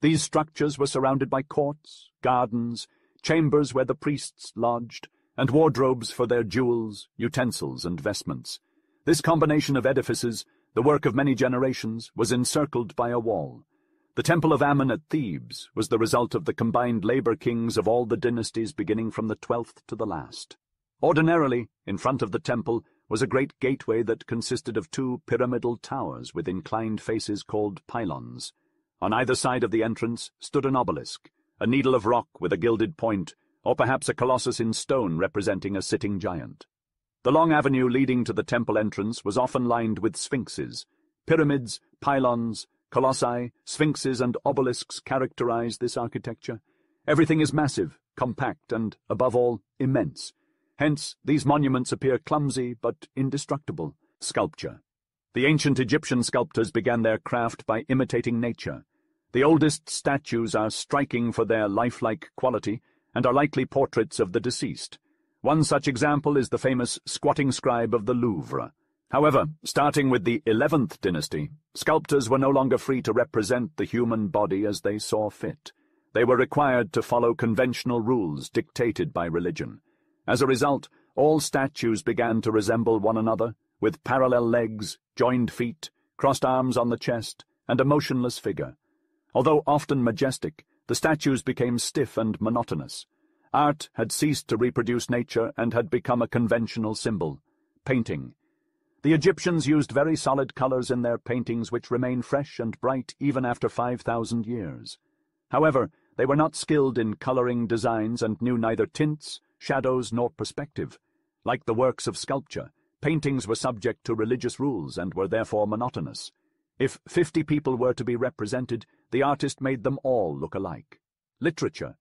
These structures were surrounded by courts, gardens, chambers where the priests lodged, and wardrobes for their jewels, utensils, and vestments. This combination of edifices, the work of many generations, was encircled by a wall. The Temple of Ammon at Thebes was the result of the combined labor kings of all the dynasties beginning from the 12th to the last. Ordinarily, in front of the temple was a great gateway that consisted of two pyramidal towers with inclined faces called pylons. On either side of the entrance stood an obelisk, a needle of rock with a gilded point, or perhaps a colossus in stone representing a sitting giant. The long avenue leading to the temple entrance was often lined with sphinxes. Pyramids, pylons, colossi, sphinxes, and obelisks characterize this architecture. Everything is massive, compact, and, above all, immense. Hence, these monuments appear clumsy but indestructible. Sculpture. The ancient Egyptian sculptors began their craft by imitating nature. The oldest statues are striking for their lifelike quality and are likely portraits of the deceased. One such example is the famous squatting scribe of the Louvre. However, starting with the 11th dynasty, sculptors were no longer free to represent the human body as they saw fit. They were required to follow conventional rules dictated by religion. As a result, all statues began to resemble one another, with parallel legs, joined feet, crossed arms on the chest, and a motionless figure. Although often majestic, the statues became stiff and monotonous. Art had ceased to reproduce nature and had become a conventional symbol: painting. The Egyptians used very solid colors in their paintings which remain fresh and bright even after 5,000 years. However, they were not skilled in coloring designs and knew neither tints, shadows, nor perspective. Like the works of sculpture, paintings were subject to religious rules and were therefore monotonous. If 50 people were to be represented, the artist made them all look alike. Literature.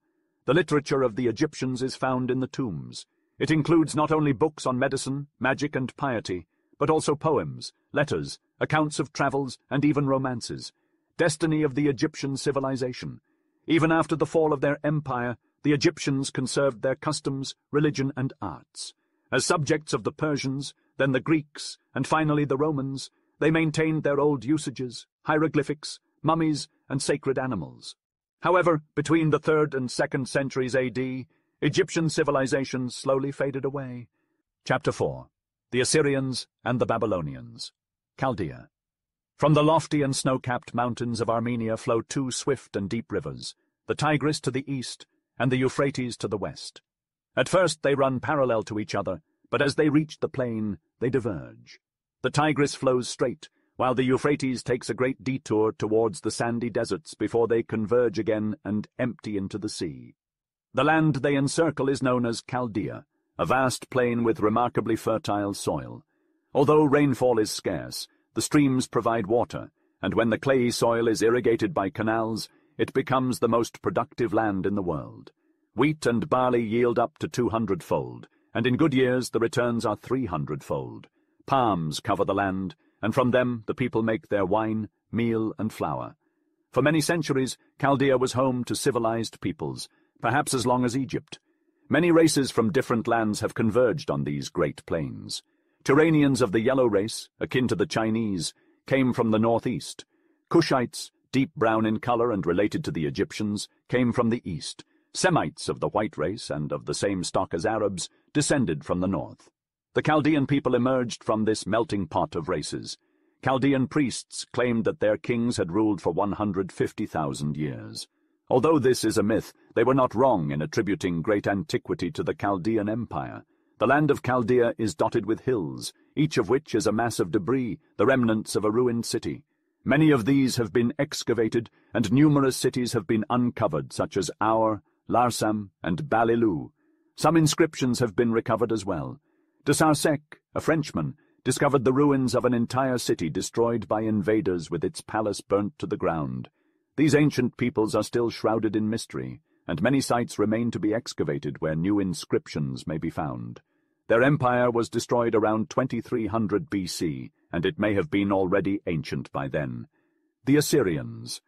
The literature of the Egyptians is found in the tombs. It includes not only books on medicine, magic, and piety, but also poems, letters, accounts of travels, and even romances. Destiny of the Egyptian civilization. Even after the fall of their empire, the Egyptians conserved their customs, religion, and arts. As subjects of the Persians, then the Greeks, and finally the Romans, they maintained their old usages, hieroglyphics, mummies, and sacred animals. However, between the 3rd and 2nd centuries AD, Egyptian civilization slowly faded away. Chapter 4. The Assyrians and the Babylonians. Chaldea. From the lofty and snow-capped mountains of Armenia flow 2 swift and deep rivers, the Tigris to the east and the Euphrates to the west. At first they run parallel to each other, but as they reach the plain, they diverge. The Tigris flows straight, while the Euphrates takes a great detour towards the sandy deserts before they converge again and empty into the sea. The land they encircle is known as Chaldea, a vast plain with remarkably fertile soil. Although rainfall is scarce, the streams provide water, and when the clayey soil is irrigated by canals, it becomes the most productive land in the world. Wheat and barley yield up to 200-fold, and in good years the returns are 300-fold. Palms cover the land, and from them the people make their wine, meal, and flour. For many centuries, Chaldea was home to civilized peoples, perhaps as long as Egypt. Many races from different lands have converged on these great plains. Turanians of the yellow race, akin to the Chinese, came from the northeast. Cushites, deep brown in color and related to the Egyptians, came from the east. Semites of the white race and of the same stock as Arabs descended from the north. The Chaldean people emerged from this melting pot of races. Chaldean priests claimed that their kings had ruled for 150,000 years. Although this is a myth, they were not wrong in attributing great antiquity to the Chaldean Empire. The land of Chaldea is dotted with hills, each of which is a mass of debris, the remnants of a ruined city. Many of these have been excavated, and numerous cities have been uncovered, such as Aur, Larsam, and Balilou. Some inscriptions have been recovered as well. De Sarsec, a Frenchman, discovered the ruins of an entire city destroyed by invaders with its palace burnt to the ground. These ancient peoples are still shrouded in mystery, and many sites remain to be excavated where new inscriptions may be found. Their empire was destroyed around 2300 BC, and it may have been already ancient by then. The Assyrians.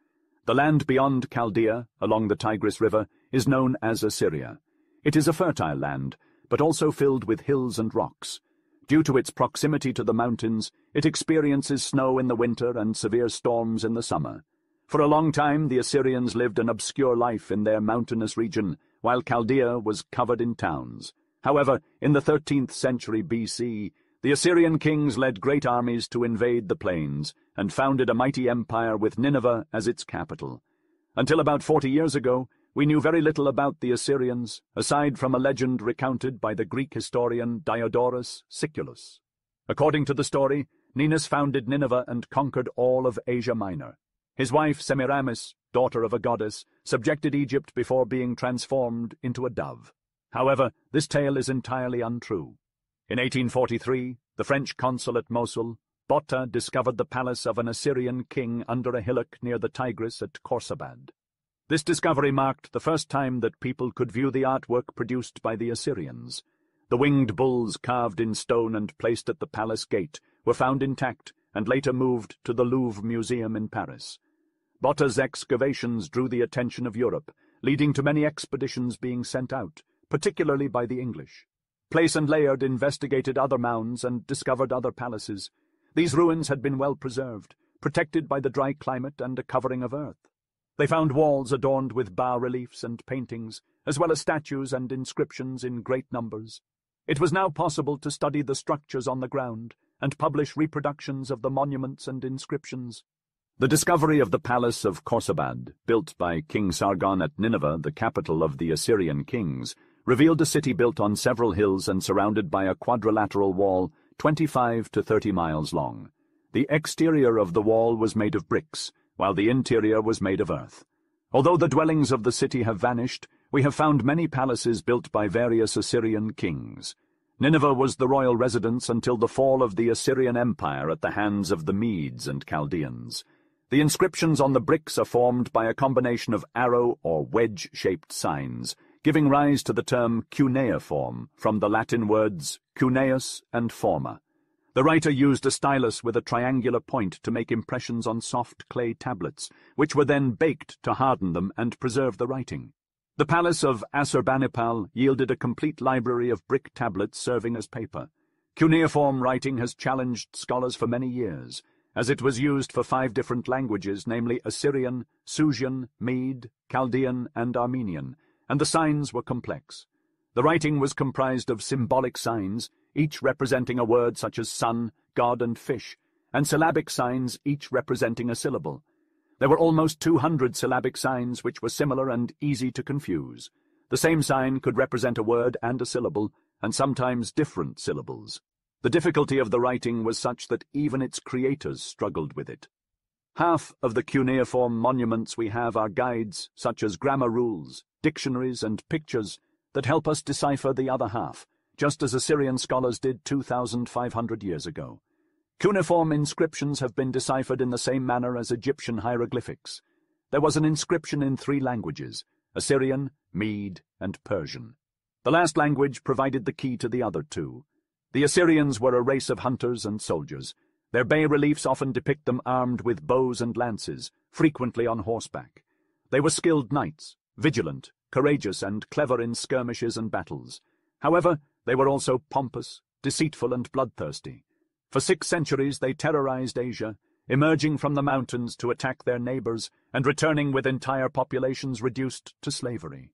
The land beyond Chaldea, along the Tigris River, is known as Assyria. It is a fertile land, but also filled with hills and rocks. Due to its proximity to the mountains, it experiences snow in the winter and severe storms in the summer. For a long time, the Assyrians lived an obscure life in their mountainous region, while Chaldea was covered in towns. However, in the 13th century BC, the Assyrian kings led great armies to invade the plains and founded a mighty empire with Nineveh as its capital. Until about 40 years ago, we knew very little about the Assyrians, aside from a legend recounted by the Greek historian Diodorus Siculus. According to the story, Ninus founded Nineveh and conquered all of Asia Minor. His wife Semiramis, daughter of a goddess, subjected Egypt before being transformed into a dove. However, this tale is entirely untrue. In 1843, the French consul at Mosul, Botta, discovered the palace of an Assyrian king under a hillock near the Tigris at Khorsabad. This discovery marked the first time that people could view the artwork produced by the Assyrians. The winged bulls carved in stone and placed at the palace gate were found intact and later moved to the Louvre Museum in Paris. Botta's excavations drew the attention of Europe, leading to many expeditions being sent out, particularly by the English. Place and Layard investigated other mounds and discovered other palaces. These ruins had been well preserved, protected by the dry climate and a covering of earth. They found walls adorned with bas-reliefs and paintings, as well as statues and inscriptions in great numbers. It was now possible to study the structures on the ground and publish reproductions of the monuments and inscriptions. The discovery of the palace of Khorsabad, built by King Sargon at Nineveh, the capital of the Assyrian kings, revealed a city built on several hills and surrounded by a quadrilateral wall 25 to 30 miles long. The exterior of the wall was made of bricks, while the interior was made of earth. Although the dwellings of the city have vanished, we have found many palaces built by various Assyrian kings. Nineveh was the royal residence until the fall of the Assyrian Empire at the hands of the Medes and Chaldeans. The inscriptions on the bricks are formed by a combination of arrow or wedge-shaped signs, giving rise to the term cuneiform, from the Latin words cuneus and forma. The writer used a stylus with a triangular point to make impressions on soft clay tablets, which were then baked to harden them and preserve the writing. The palace of Assurbanipal yielded a complete library of brick tablets serving as paper. Cuneiform writing has challenged scholars for many years, as it was used for 5 different languages, namely Assyrian, Susian, Mede, Chaldean, and Armenian, and the signs were complex. The writing was comprised of symbolic signs, each representing a word such as sun, god, and fish, and syllabic signs, each representing a syllable. There were almost 200 syllabic signs which were similar and easy to confuse. The same sign could represent a word and a syllable, and sometimes different syllables. The difficulty of the writing was such that even its creators struggled with it. Half of the cuneiform monuments we have are guides, such as grammar rules, dictionaries, and pictures, that help us decipher the other half, just as Assyrian scholars did 2,500 years ago. Cuneiform inscriptions have been deciphered in the same manner as Egyptian hieroglyphics. There was an inscription in 3 languages, Assyrian, Mede, and Persian. The last language provided the key to the other 2. The Assyrians were a race of hunters and soldiers. Their bas-reliefs often depict them armed with bows and lances, frequently on horseback. They were skilled knights, vigilant, courageous, and clever in skirmishes and battles. However, they were also pompous, deceitful, and bloodthirsty. For 6 centuries they terrorized Asia, emerging from the mountains to attack their neighbors and returning with entire populations reduced to slavery.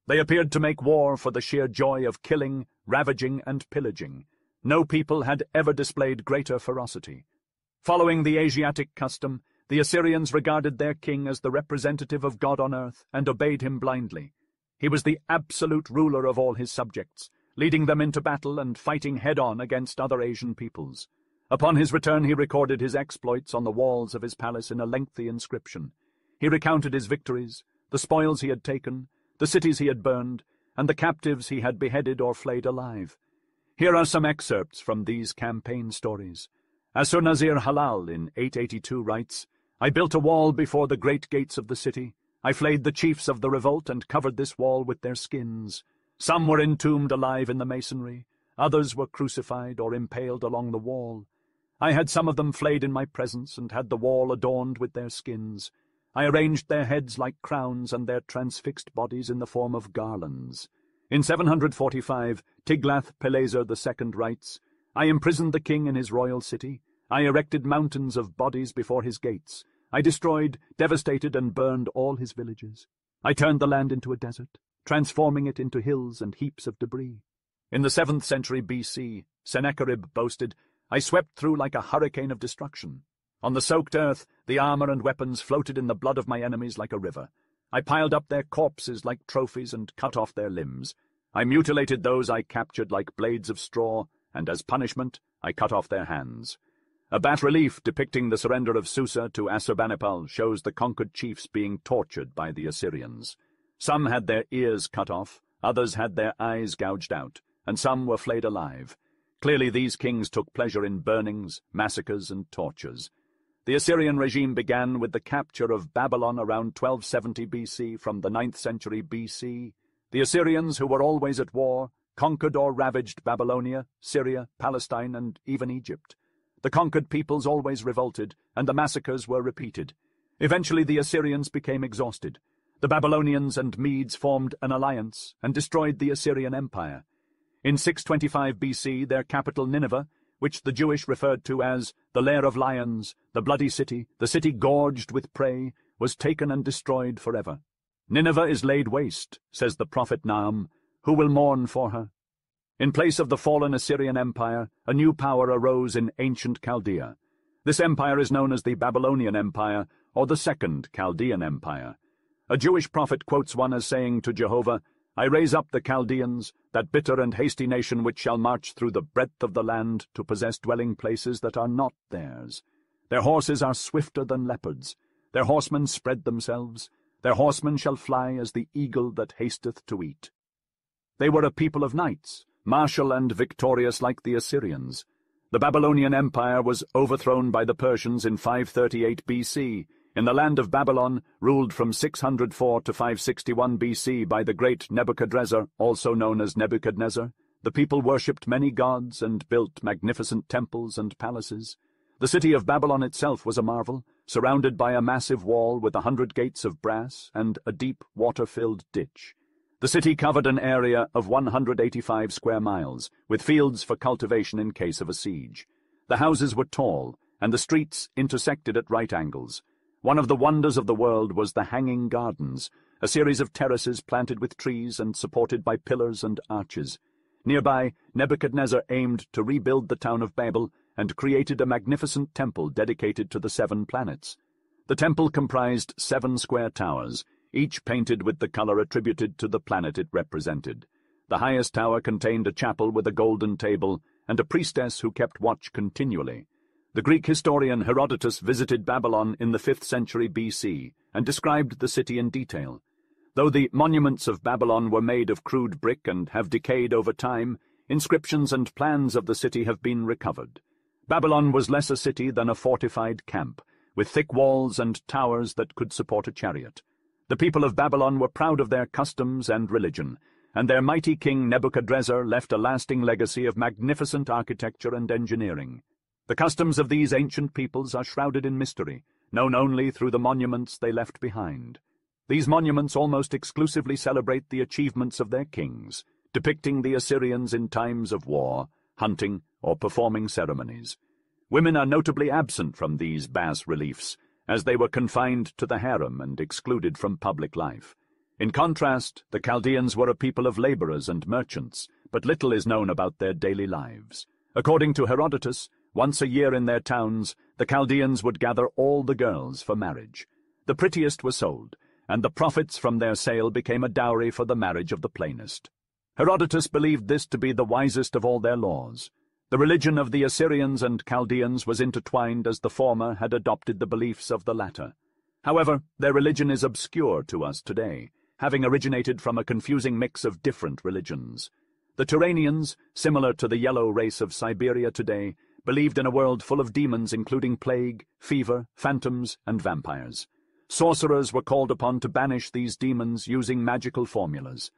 They appeared to make war for the sheer joy of killing, ravaging, and pillaging. No people had ever displayed greater ferocity. Following the Asiatic custom, the Assyrians regarded their king as the representative of God on earth and obeyed him blindly. He was the absolute ruler of all his subjects, leading them into battle and fighting head-on against other Asian peoples. Upon his return he recorded his exploits on the walls of his palace in a lengthy inscription. He recounted his victories, the spoils he had taken, the cities he had burned, and the captives he had beheaded or flayed alive. Here are some excerpts from these campaign stories. Assur-Nazir Halal in 882 writes, "I built a wall before the great gates of the city. I flayed the chiefs of the revolt and covered this wall with their skins. Some were entombed alive in the masonry, others were crucified or impaled along the wall. I had some of them flayed in my presence and had the wall adorned with their skins. I arranged their heads like crowns and their transfixed bodies in the form of garlands." In 745, Tiglath-Pileser II writes, "I imprisoned the king in his royal city. I erected mountains of bodies before his gates. I destroyed, devastated, and burned all his villages. I turned the land into a desert, transforming it into hills and heaps of debris." In the 7th century BC, Sennacherib boasted, "I swept through like a hurricane of destruction. On the soaked earth, the armor and weapons floated in the blood of my enemies like a river. I piled up their corpses like trophies and cut off their limbs. I mutilated those I captured like blades of straw, and as punishment, I cut off their hands." A bas-relief depicting the surrender of Susa to Assurbanipal shows the conquered chiefs being tortured by the Assyrians. Some had their ears cut off, others had their eyes gouged out, and some were flayed alive. Clearly these kings took pleasure in burnings, massacres, and tortures. The Assyrian regime began with the capture of Babylon around 1270 BC from the 9th century BC. The Assyrians, who were always at war, conquered or ravaged Babylonia, Syria, Palestine, and even Egypt. The conquered peoples always revolted, and the massacres were repeated. Eventually the Assyrians became exhausted. The Babylonians and Medes formed an alliance and destroyed the Assyrian Empire. In 625 BC, their capital Nineveh, which the Jewish referred to as the Lair of Lions, the bloody city, the city gorged with prey, was taken and destroyed forever. "Nineveh is laid waste," says the prophet Nahum. "Who will mourn for her?" In place of the fallen Assyrian Empire, a new power arose in ancient Chaldea. This empire is known as the Babylonian Empire, or the Second Chaldean Empire. A Jewish prophet quotes one as saying to Jehovah, I raise up the Chaldeans, that bitter and hasty nation which shall march through the breadth of the land to possess dwelling places that are not theirs. Their horses are swifter than leopards. Their horsemen spread themselves. Their horsemen shall fly as the eagle that hasteth to eat. They were a people of knights, martial and victorious like the Assyrians. The Babylonian Empire was overthrown by the Persians in 538 BC. In the land of Babylon, ruled from 604 to 561 BC by the great Nebuchadrezzar, also known as Nebuchadnezzar, the people worshipped many gods and built magnificent temples and palaces. The city of Babylon itself was a marvel, surrounded by a massive wall with 100 gates of brass and a deep, water-filled ditch. The city covered an area of 185 square miles, with fields for cultivation in case of a siege. The houses were tall, and the streets intersected at right angles. One of the wonders of the world was the Hanging Gardens, a series of terraces planted with trees and supported by pillars and arches. Nearby, Nebuchadnezzar aimed to rebuild the town of Babel and created a magnificent temple dedicated to the 7 planets. The temple comprised 7 square towers, each painted with the color attributed to the planet it represented. The highest tower contained a chapel with a golden table and a priestess who kept watch continually. The Greek historian Herodotus visited Babylon in the 5th century BC and described the city in detail. Though the monuments of Babylon were made of crude brick and have decayed over time, inscriptions and plans of the city have been recovered. Babylon was less a city than a fortified camp, with thick walls and towers that could support a chariot. The people of Babylon were proud of their customs and religion, and their mighty king Nebuchadrezzar left a lasting legacy of magnificent architecture and engineering. The customs of these ancient peoples are shrouded in mystery, known only through the monuments they left behind. These monuments almost exclusively celebrate the achievements of their kings, depicting the Assyrians in times of war, hunting, or performing ceremonies. Women are notably absent from these bas-reliefs, as they were confined to the harem and excluded from public life. In contrast, the Chaldeans were a people of laborers and merchants, but little is known about their daily lives. According to Herodotus, once a year in their towns, the Chaldeans would gather all the girls for marriage. The prettiest were sold, and the profits from their sale became a dowry for the marriage of the plainest. Herodotus believed this to be the wisest of all their laws. The religion of the Assyrians and Chaldeans was intertwined as the former had adopted the beliefs of the latter. However, their religion is obscure to us today, having originated from a confusing mix of different religions. The Turanians, similar to the yellow race of Siberia today, believed in a world full of demons including plague, fever, phantoms, and vampires. Sorcerers were called upon to banish these demons using magical formulas.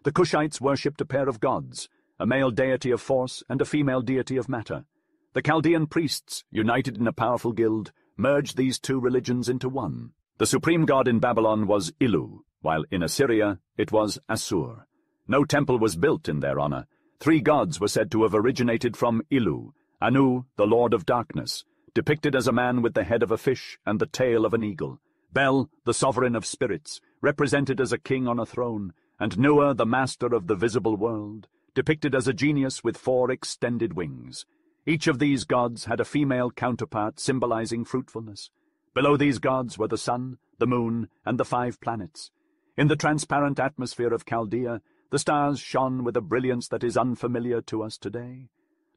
The Kushites worshipped a pair of gods, a male deity of force and a female deity of matter. The Chaldean priests, united in a powerful guild, merged these 2 religions into one. The supreme god in Babylon was Ilu, while in Assyria it was Assur. No temple was built in their honor. 3 gods were said to have originated from Ilu: Anu, the lord of darkness, depicted as a man with the head of a fish and the tail of an eagle; Bel, the sovereign of spirits, represented as a king on a throne; and Nuah, the master of the visible world, depicted as a genius with 4 extended wings. Each of these gods had a female counterpart symbolizing fruitfulness. Below these gods were the sun, the moon, and the 5 planets. In the transparent atmosphere of Chaldea, the stars shone with a brilliance that is unfamiliar to us today.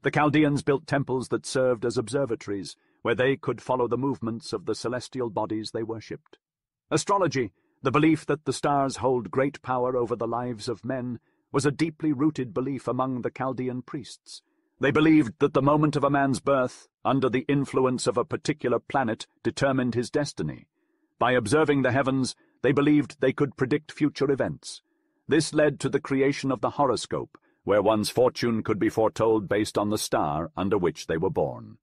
The Chaldeans built temples that served as observatories, where they could follow the movements of the celestial bodies they worshipped. Astrology, the belief that the stars hold great power over the lives of men, was a deeply rooted belief among the Chaldean priests. They believed that the moment of a man's birth, under the influence of a particular planet, determined his destiny. By observing the heavens, they believed they could predict future events. This led to the creation of the horoscope, where one's fortune could be foretold based on the star under which they were born.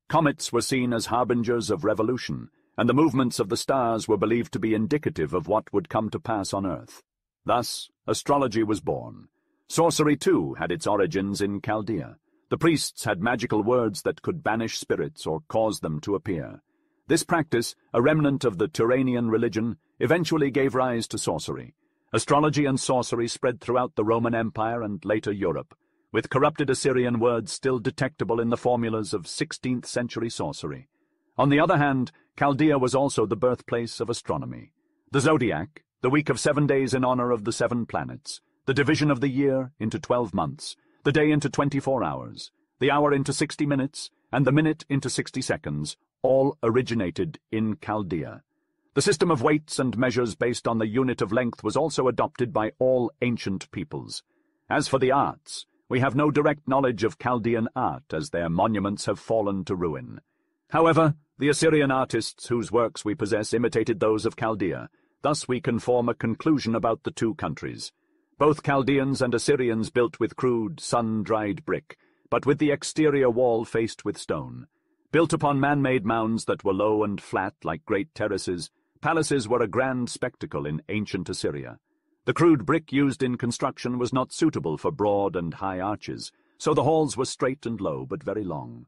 Comets were seen as harbingers of revolution, and the movements of the stars were believed to be indicative of what would come to pass on Earth. Thus, astrology was born. Sorcery, too, had its origins in Chaldea. The priests had magical words that could banish spirits or cause them to appear. This practice, a remnant of the Turanian religion, eventually gave rise to sorcery. Astrology and sorcery spread throughout the Roman Empire and later Europe, with corrupted Assyrian words still detectable in the formulas of 16th-century sorcery. On the other hand, Chaldea was also the birthplace of astronomy. The zodiac, the week of 7 days in honor of the 7 planets, the division of the year into 12 months, the day into 24 hours, the hour into 60 minutes, and the minute into 60 seconds, all originated in Chaldea. The system of weights and measures based on the unit of length was also adopted by all ancient peoples. As for the arts, we have no direct knowledge of Chaldean art, as their monuments have fallen to ruin. However, the Assyrian artists whose works we possess imitated those of Chaldea. Thus we can form a conclusion about the two countries. Both Chaldeans and Assyrians built with crude, sun-dried brick, but with the exterior wall faced with stone. Built upon man-made mounds that were low and flat like great terraces, palaces were a grand spectacle in ancient Assyria. The crude brick used in construction was not suitable for broad and high arches, so the halls were straight and low but very long.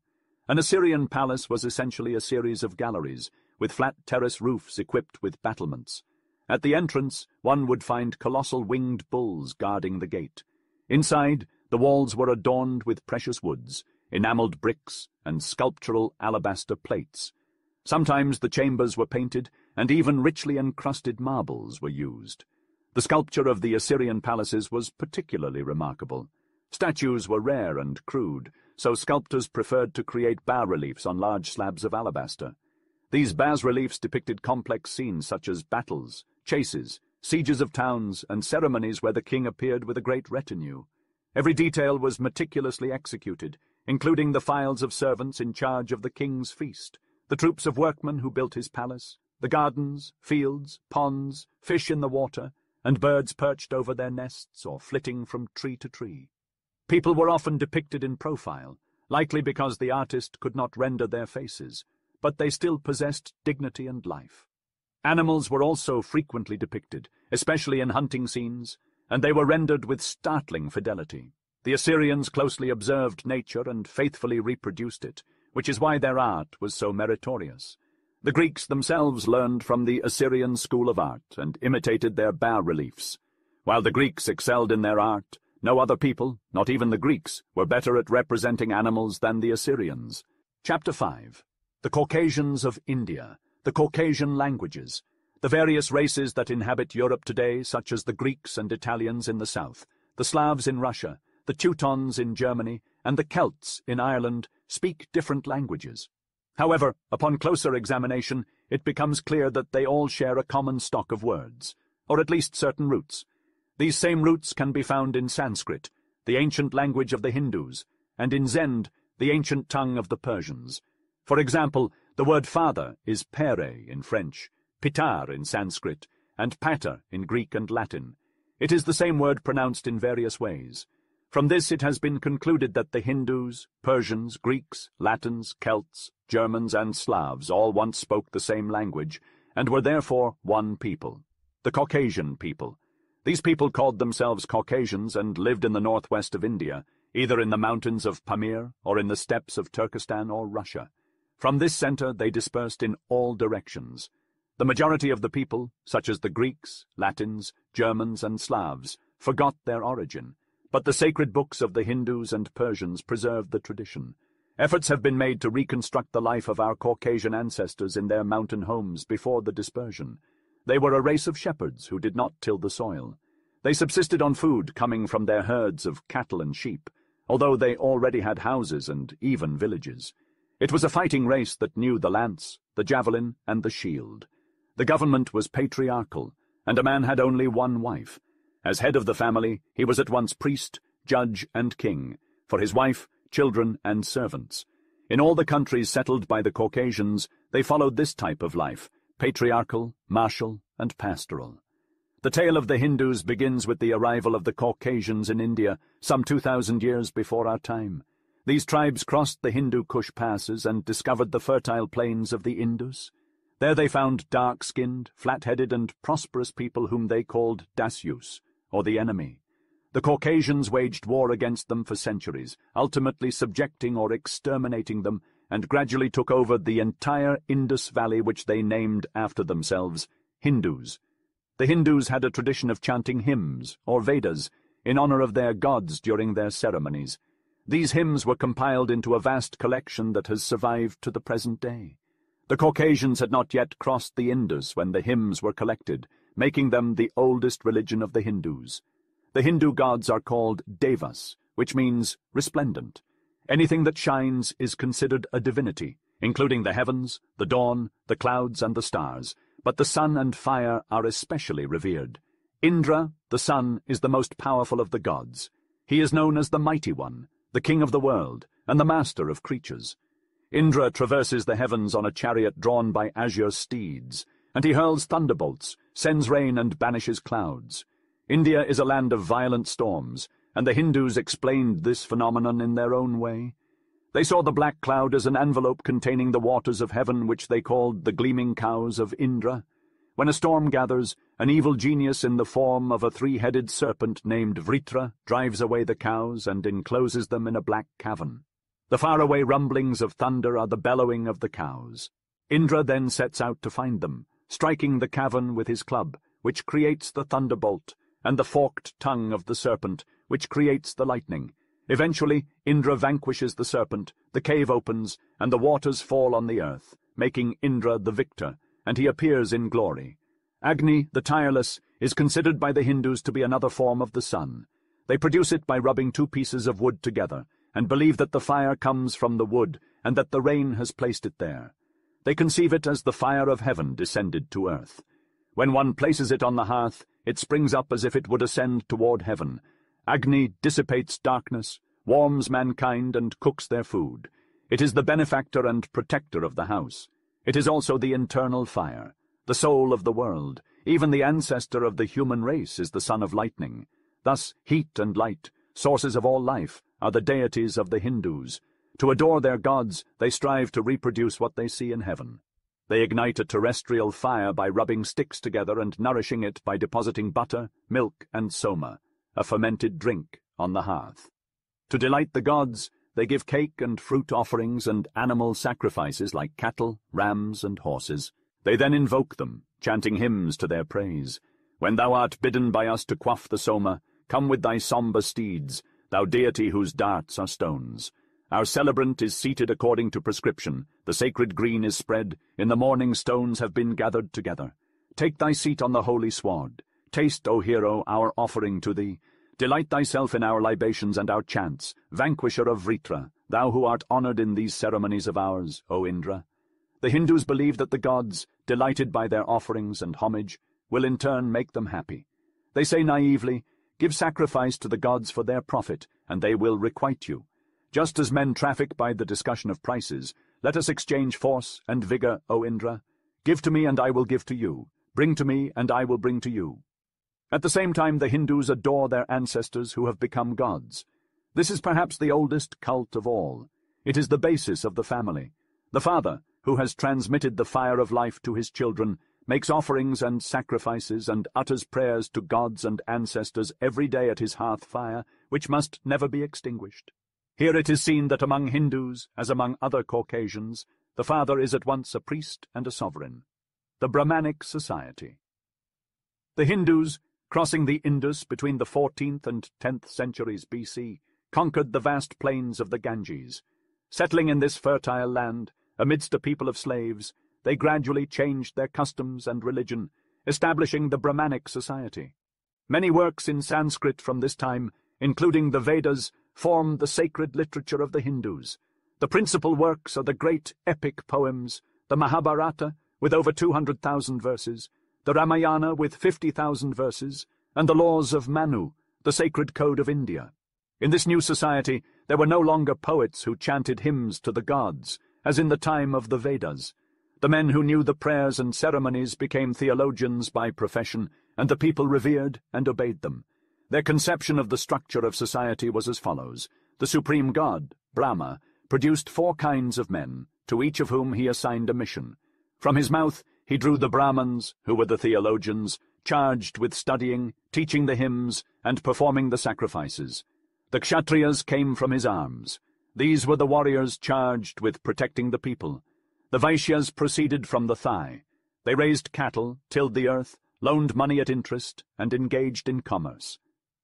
An Assyrian palace was essentially a series of galleries, with flat terrace roofs equipped with battlements. At the entrance, one would find colossal winged bulls guarding the gate. Inside, the walls were adorned with precious woods, enameled bricks, and sculptural alabaster plates. Sometimes the chambers were painted, and even richly encrusted marbles were used. The sculpture of the Assyrian palaces was particularly remarkable. Statues were rare and crude, so sculptors preferred to create bas-reliefs on large slabs of alabaster. These bas-reliefs depicted complex scenes such as battles, chases, sieges of towns, and ceremonies where the king appeared with a great retinue. Every detail was meticulously executed, including the files of servants in charge of the king's feast, the troops of workmen who built his palace, the gardens, fields, ponds, fish in the water, and birds perched over their nests or flitting from tree to tree. People were often depicted in profile, likely because the artist could not render their faces, but they still possessed dignity and life. Animals were also frequently depicted, especially in hunting scenes, and they were rendered with startling fidelity. The Assyrians closely observed nature and faithfully reproduced it, which is why their art was so meritorious. The Greeks themselves learned from the Assyrian school of art and imitated their bas-reliefs. While the Greeks excelled in their art, no other people, not even the Greeks, were better at representing animals than the Assyrians. Chapter 5. The Caucasians of India, the Caucasian languages, the various races that inhabit Europe today, such as the Greeks and Italians in the south, the Slavs in Russia, the Teutons in Germany, and the Celts in Ireland, speak different languages. However, upon closer examination, it becomes clear that they all share a common stock of words, or at least certain roots. These same roots can be found in Sanskrit, the ancient language of the Hindus, and in Zend, the ancient tongue of the Persians. For example, the word father is pere in French, pitar in Sanskrit, and pater in Greek and Latin. It is the same word pronounced in various ways. From this it has been concluded that the Hindus, Persians, Greeks, Latins, Celts, Germans, and Slavs all once spoke the same language, and were therefore one people, the Caucasian people. These people called themselves Caucasians and lived in the northwest of India, either in the mountains of Pamir or in the steppes of Turkestan or Russia. From this center they dispersed in all directions. The majority of the people, such as the Greeks, Latins, Germans, and Slavs, forgot their origin, but the sacred books of the Hindus and Persians preserved the tradition. Efforts have been made to reconstruct the life of our Caucasian ancestors in their mountain homes before the dispersion. They were a race of shepherds who did not till the soil. They subsisted on food coming from their herds of cattle and sheep, although they already had houses and even villages. It was a fighting race that knew the lance, the javelin, and the shield. The government was patriarchal, and a man had only one wife. As head of the family, he was at once priest, judge, and king, for his wife, children, and servants. In all the countries settled by the Caucasians, they followed this type of life, patriarchal, martial, and pastoral. The tale of the Hindus begins with the arrival of the Caucasians in India some 2,000 years before our time. These tribes crossed the Hindu Kush passes and discovered the fertile plains of the Indus. There they found dark-skinned, flat-headed, and prosperous people whom they called Dasyus, or the enemy. The Caucasians waged war against them for centuries, ultimately subjecting or exterminating them, and gradually took over the entire Indus Valley, which they named after themselves, Hindus. The Hindus had a tradition of chanting hymns, or Vedas, in honor of their gods during their ceremonies. These hymns were compiled into a vast collection that has survived to the present day. The Caucasians had not yet crossed the Indus when the hymns were collected, making them the oldest religion of the Hindus. The Hindu gods are called devas, which means resplendent. Anything that shines is considered a divinity, including the heavens, the dawn, the clouds, and the stars, but the sun and fire are especially revered. Indra, the sun, is the most powerful of the gods. He is known as the Mighty One, the king of the world, and the master of creatures. Indra traverses the heavens on a chariot drawn by azure steeds, and he hurls thunderbolts, sends rain, and banishes clouds. India is a land of violent storms, and the Hindus explained this phenomenon in their own way. They saw the black cloud as an envelope containing the waters of heaven, which they called the gleaming cows of Indra. When a storm gathers, an evil genius in the form of a three-headed serpent named Vritra drives away the cows and encloses them in a black cavern. The faraway rumblings of thunder are the bellowing of the cows. Indra then sets out to find them, striking the cavern with his club, which creates the thunderbolt, and the forked tongue of the serpent, which creates the lightning. Eventually, Indra vanquishes the serpent, the cave opens, and the waters fall on the earth, making Indra the victor, and he appears in glory. Agni, the tireless, is considered by the Hindus to be another form of the sun. They produce it by rubbing two pieces of wood together, and believe that the fire comes from the wood, and that the rain has placed it there. They conceive it as the fire of heaven descended to earth. When one places it on the hearth, it springs up as if it would ascend toward heaven. Agni dissipates darkness, warms mankind, and cooks their food. It is the benefactor and protector of the house. It is also the internal fire, the soul of the world. Even the ancestor of the human race is the son of lightning. Thus, heat and light, sources of all life, are the deities of the Hindus. To adore their gods, they strive to reproduce what they see in heaven. They ignite a terrestrial fire by rubbing sticks together and nourishing it by depositing butter, milk, and soma, a fermented drink, on the hearth. To delight the gods, they give cake and fruit offerings and animal sacrifices like cattle, rams, and horses. They then invoke them, chanting hymns to their praise. When thou art bidden by us to quaff the soma, come with thy sombre steeds, thou deity whose darts are stones. Our celebrant is seated according to prescription, the sacred green is spread, in the morning stones have been gathered together. Take thy seat on the holy sward. Taste, O hero, our offering to thee. Delight thyself in our libations and our chants, vanquisher of Vritra, thou who art honored in these ceremonies of ours, O Indra. The Hindus believe that the gods, delighted by their offerings and homage, will in turn make them happy. They say naively, give sacrifice to the gods for their profit, and they will requite you. Just as men traffic by the discussion of prices, let us exchange force and vigor, O Indra. Give to me and I will give to you. Bring to me and I will bring to you. At the same time, the Hindus adore their ancestors who have become gods. This is perhaps the oldest cult of all. It is the basis of the family. The father, who has transmitted the fire of life to his children, makes offerings and sacrifices and utters prayers to gods and ancestors every day at his hearth fire, which must never be extinguished. Here it is seen that among Hindus, as among other Caucasians, the father is at once a priest and a sovereign. The Brahmanic society. The Hindus, crossing the Indus between the 14th and 10th centuries BC, conquered the vast plains of the Ganges. Settling in this fertile land, amidst a people of slaves, they gradually changed their customs and religion, establishing the Brahmanic society. Many works in Sanskrit from this time, including the Vedas, form the sacred literature of the Hindus. The principal works are the great epic poems, the Mahabharata, with over 200,000 verses, the Ramayana with 50,000 verses, and the laws of Manu, the sacred code of India. In this new society, there were no longer poets who chanted hymns to the gods, as in the time of the Vedas. The men who knew the prayers and ceremonies became theologians by profession, and the people revered and obeyed them. Their conception of the structure of society was as follows. The supreme god, Brahma, produced 4 kinds of men, to each of whom he assigned a mission. From his mouth he drew the Brahmins, who were the theologians, charged with studying, teaching the hymns, and performing the sacrifices. The Kshatriyas came from his arms. These were the warriors charged with protecting the people. The Vaishyas proceeded from the thigh. They raised cattle, tilled the earth, loaned money at interest, and engaged in commerce.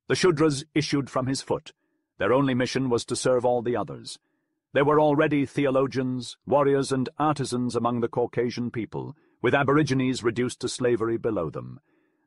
The Shudras issued from his foot. Their only mission was to serve all the others. There were already theologians, warriors, and artisans among the Caucasian people, with aborigines reduced to slavery below them.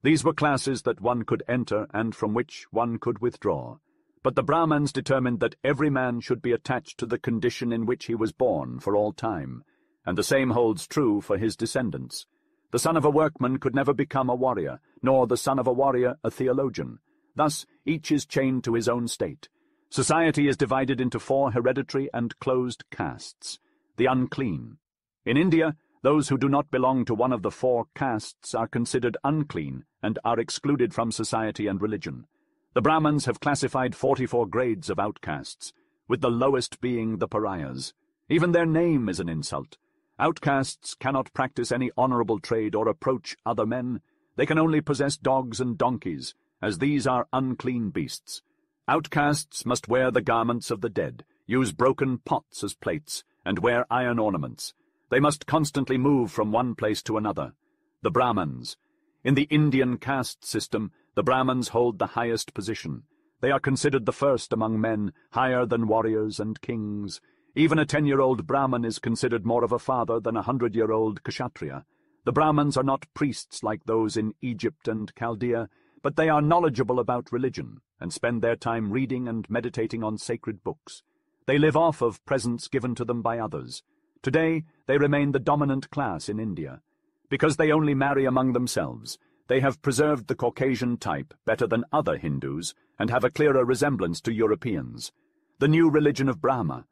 These were classes that one could enter and from which one could withdraw. But the Brahmins determined that every man should be attached to the condition in which he was born for all time, and the same holds true for his descendants. The son of a workman could never become a warrior, nor the son of a warrior a theologian. Thus each is chained to his own state. Society is divided into 4 hereditary and closed castes. The unclean. In India, those who do not belong to one of the 4 castes are considered unclean and are excluded from society and religion. The Brahmins have classified 44 grades of outcasts, with the lowest being the pariahs. Even their name is an insult. Outcasts cannot practice any honorable trade or approach other men. They can only possess dogs and donkeys, as these are unclean beasts. Outcasts must wear the garments of the dead, use broken pots as plates, and wear iron ornaments. They must constantly move from one place to another. The Brahmins. In the Indian caste system, the Brahmins hold the highest position. They are considered the first among men, higher than warriors and kings. Even a 10-year-old Brahmin is considered more of a father than a 100-year-old Kshatriya. The Brahmins are not priests like those in Egypt and Chaldea, but they are knowledgeable about religion and spend their time reading and meditating on sacred books. They live off of presents given to them by others. Today, they remain the dominant class in India. Because they only marry among themselves, they have preserved the Caucasian type better than other Hindus and have a clearer resemblance to Europeans. The new religion of Brahma.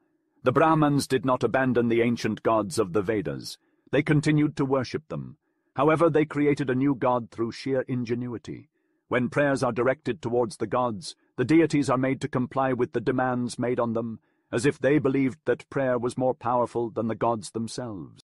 The Brahmins did not abandon the ancient gods of the Vedas. They continued to worship them. However, they created a new god through sheer ingenuity. When prayers are directed towards the gods, the deities are made to comply with the demands made on them, as if they believed that prayer was more powerful than the gods themselves.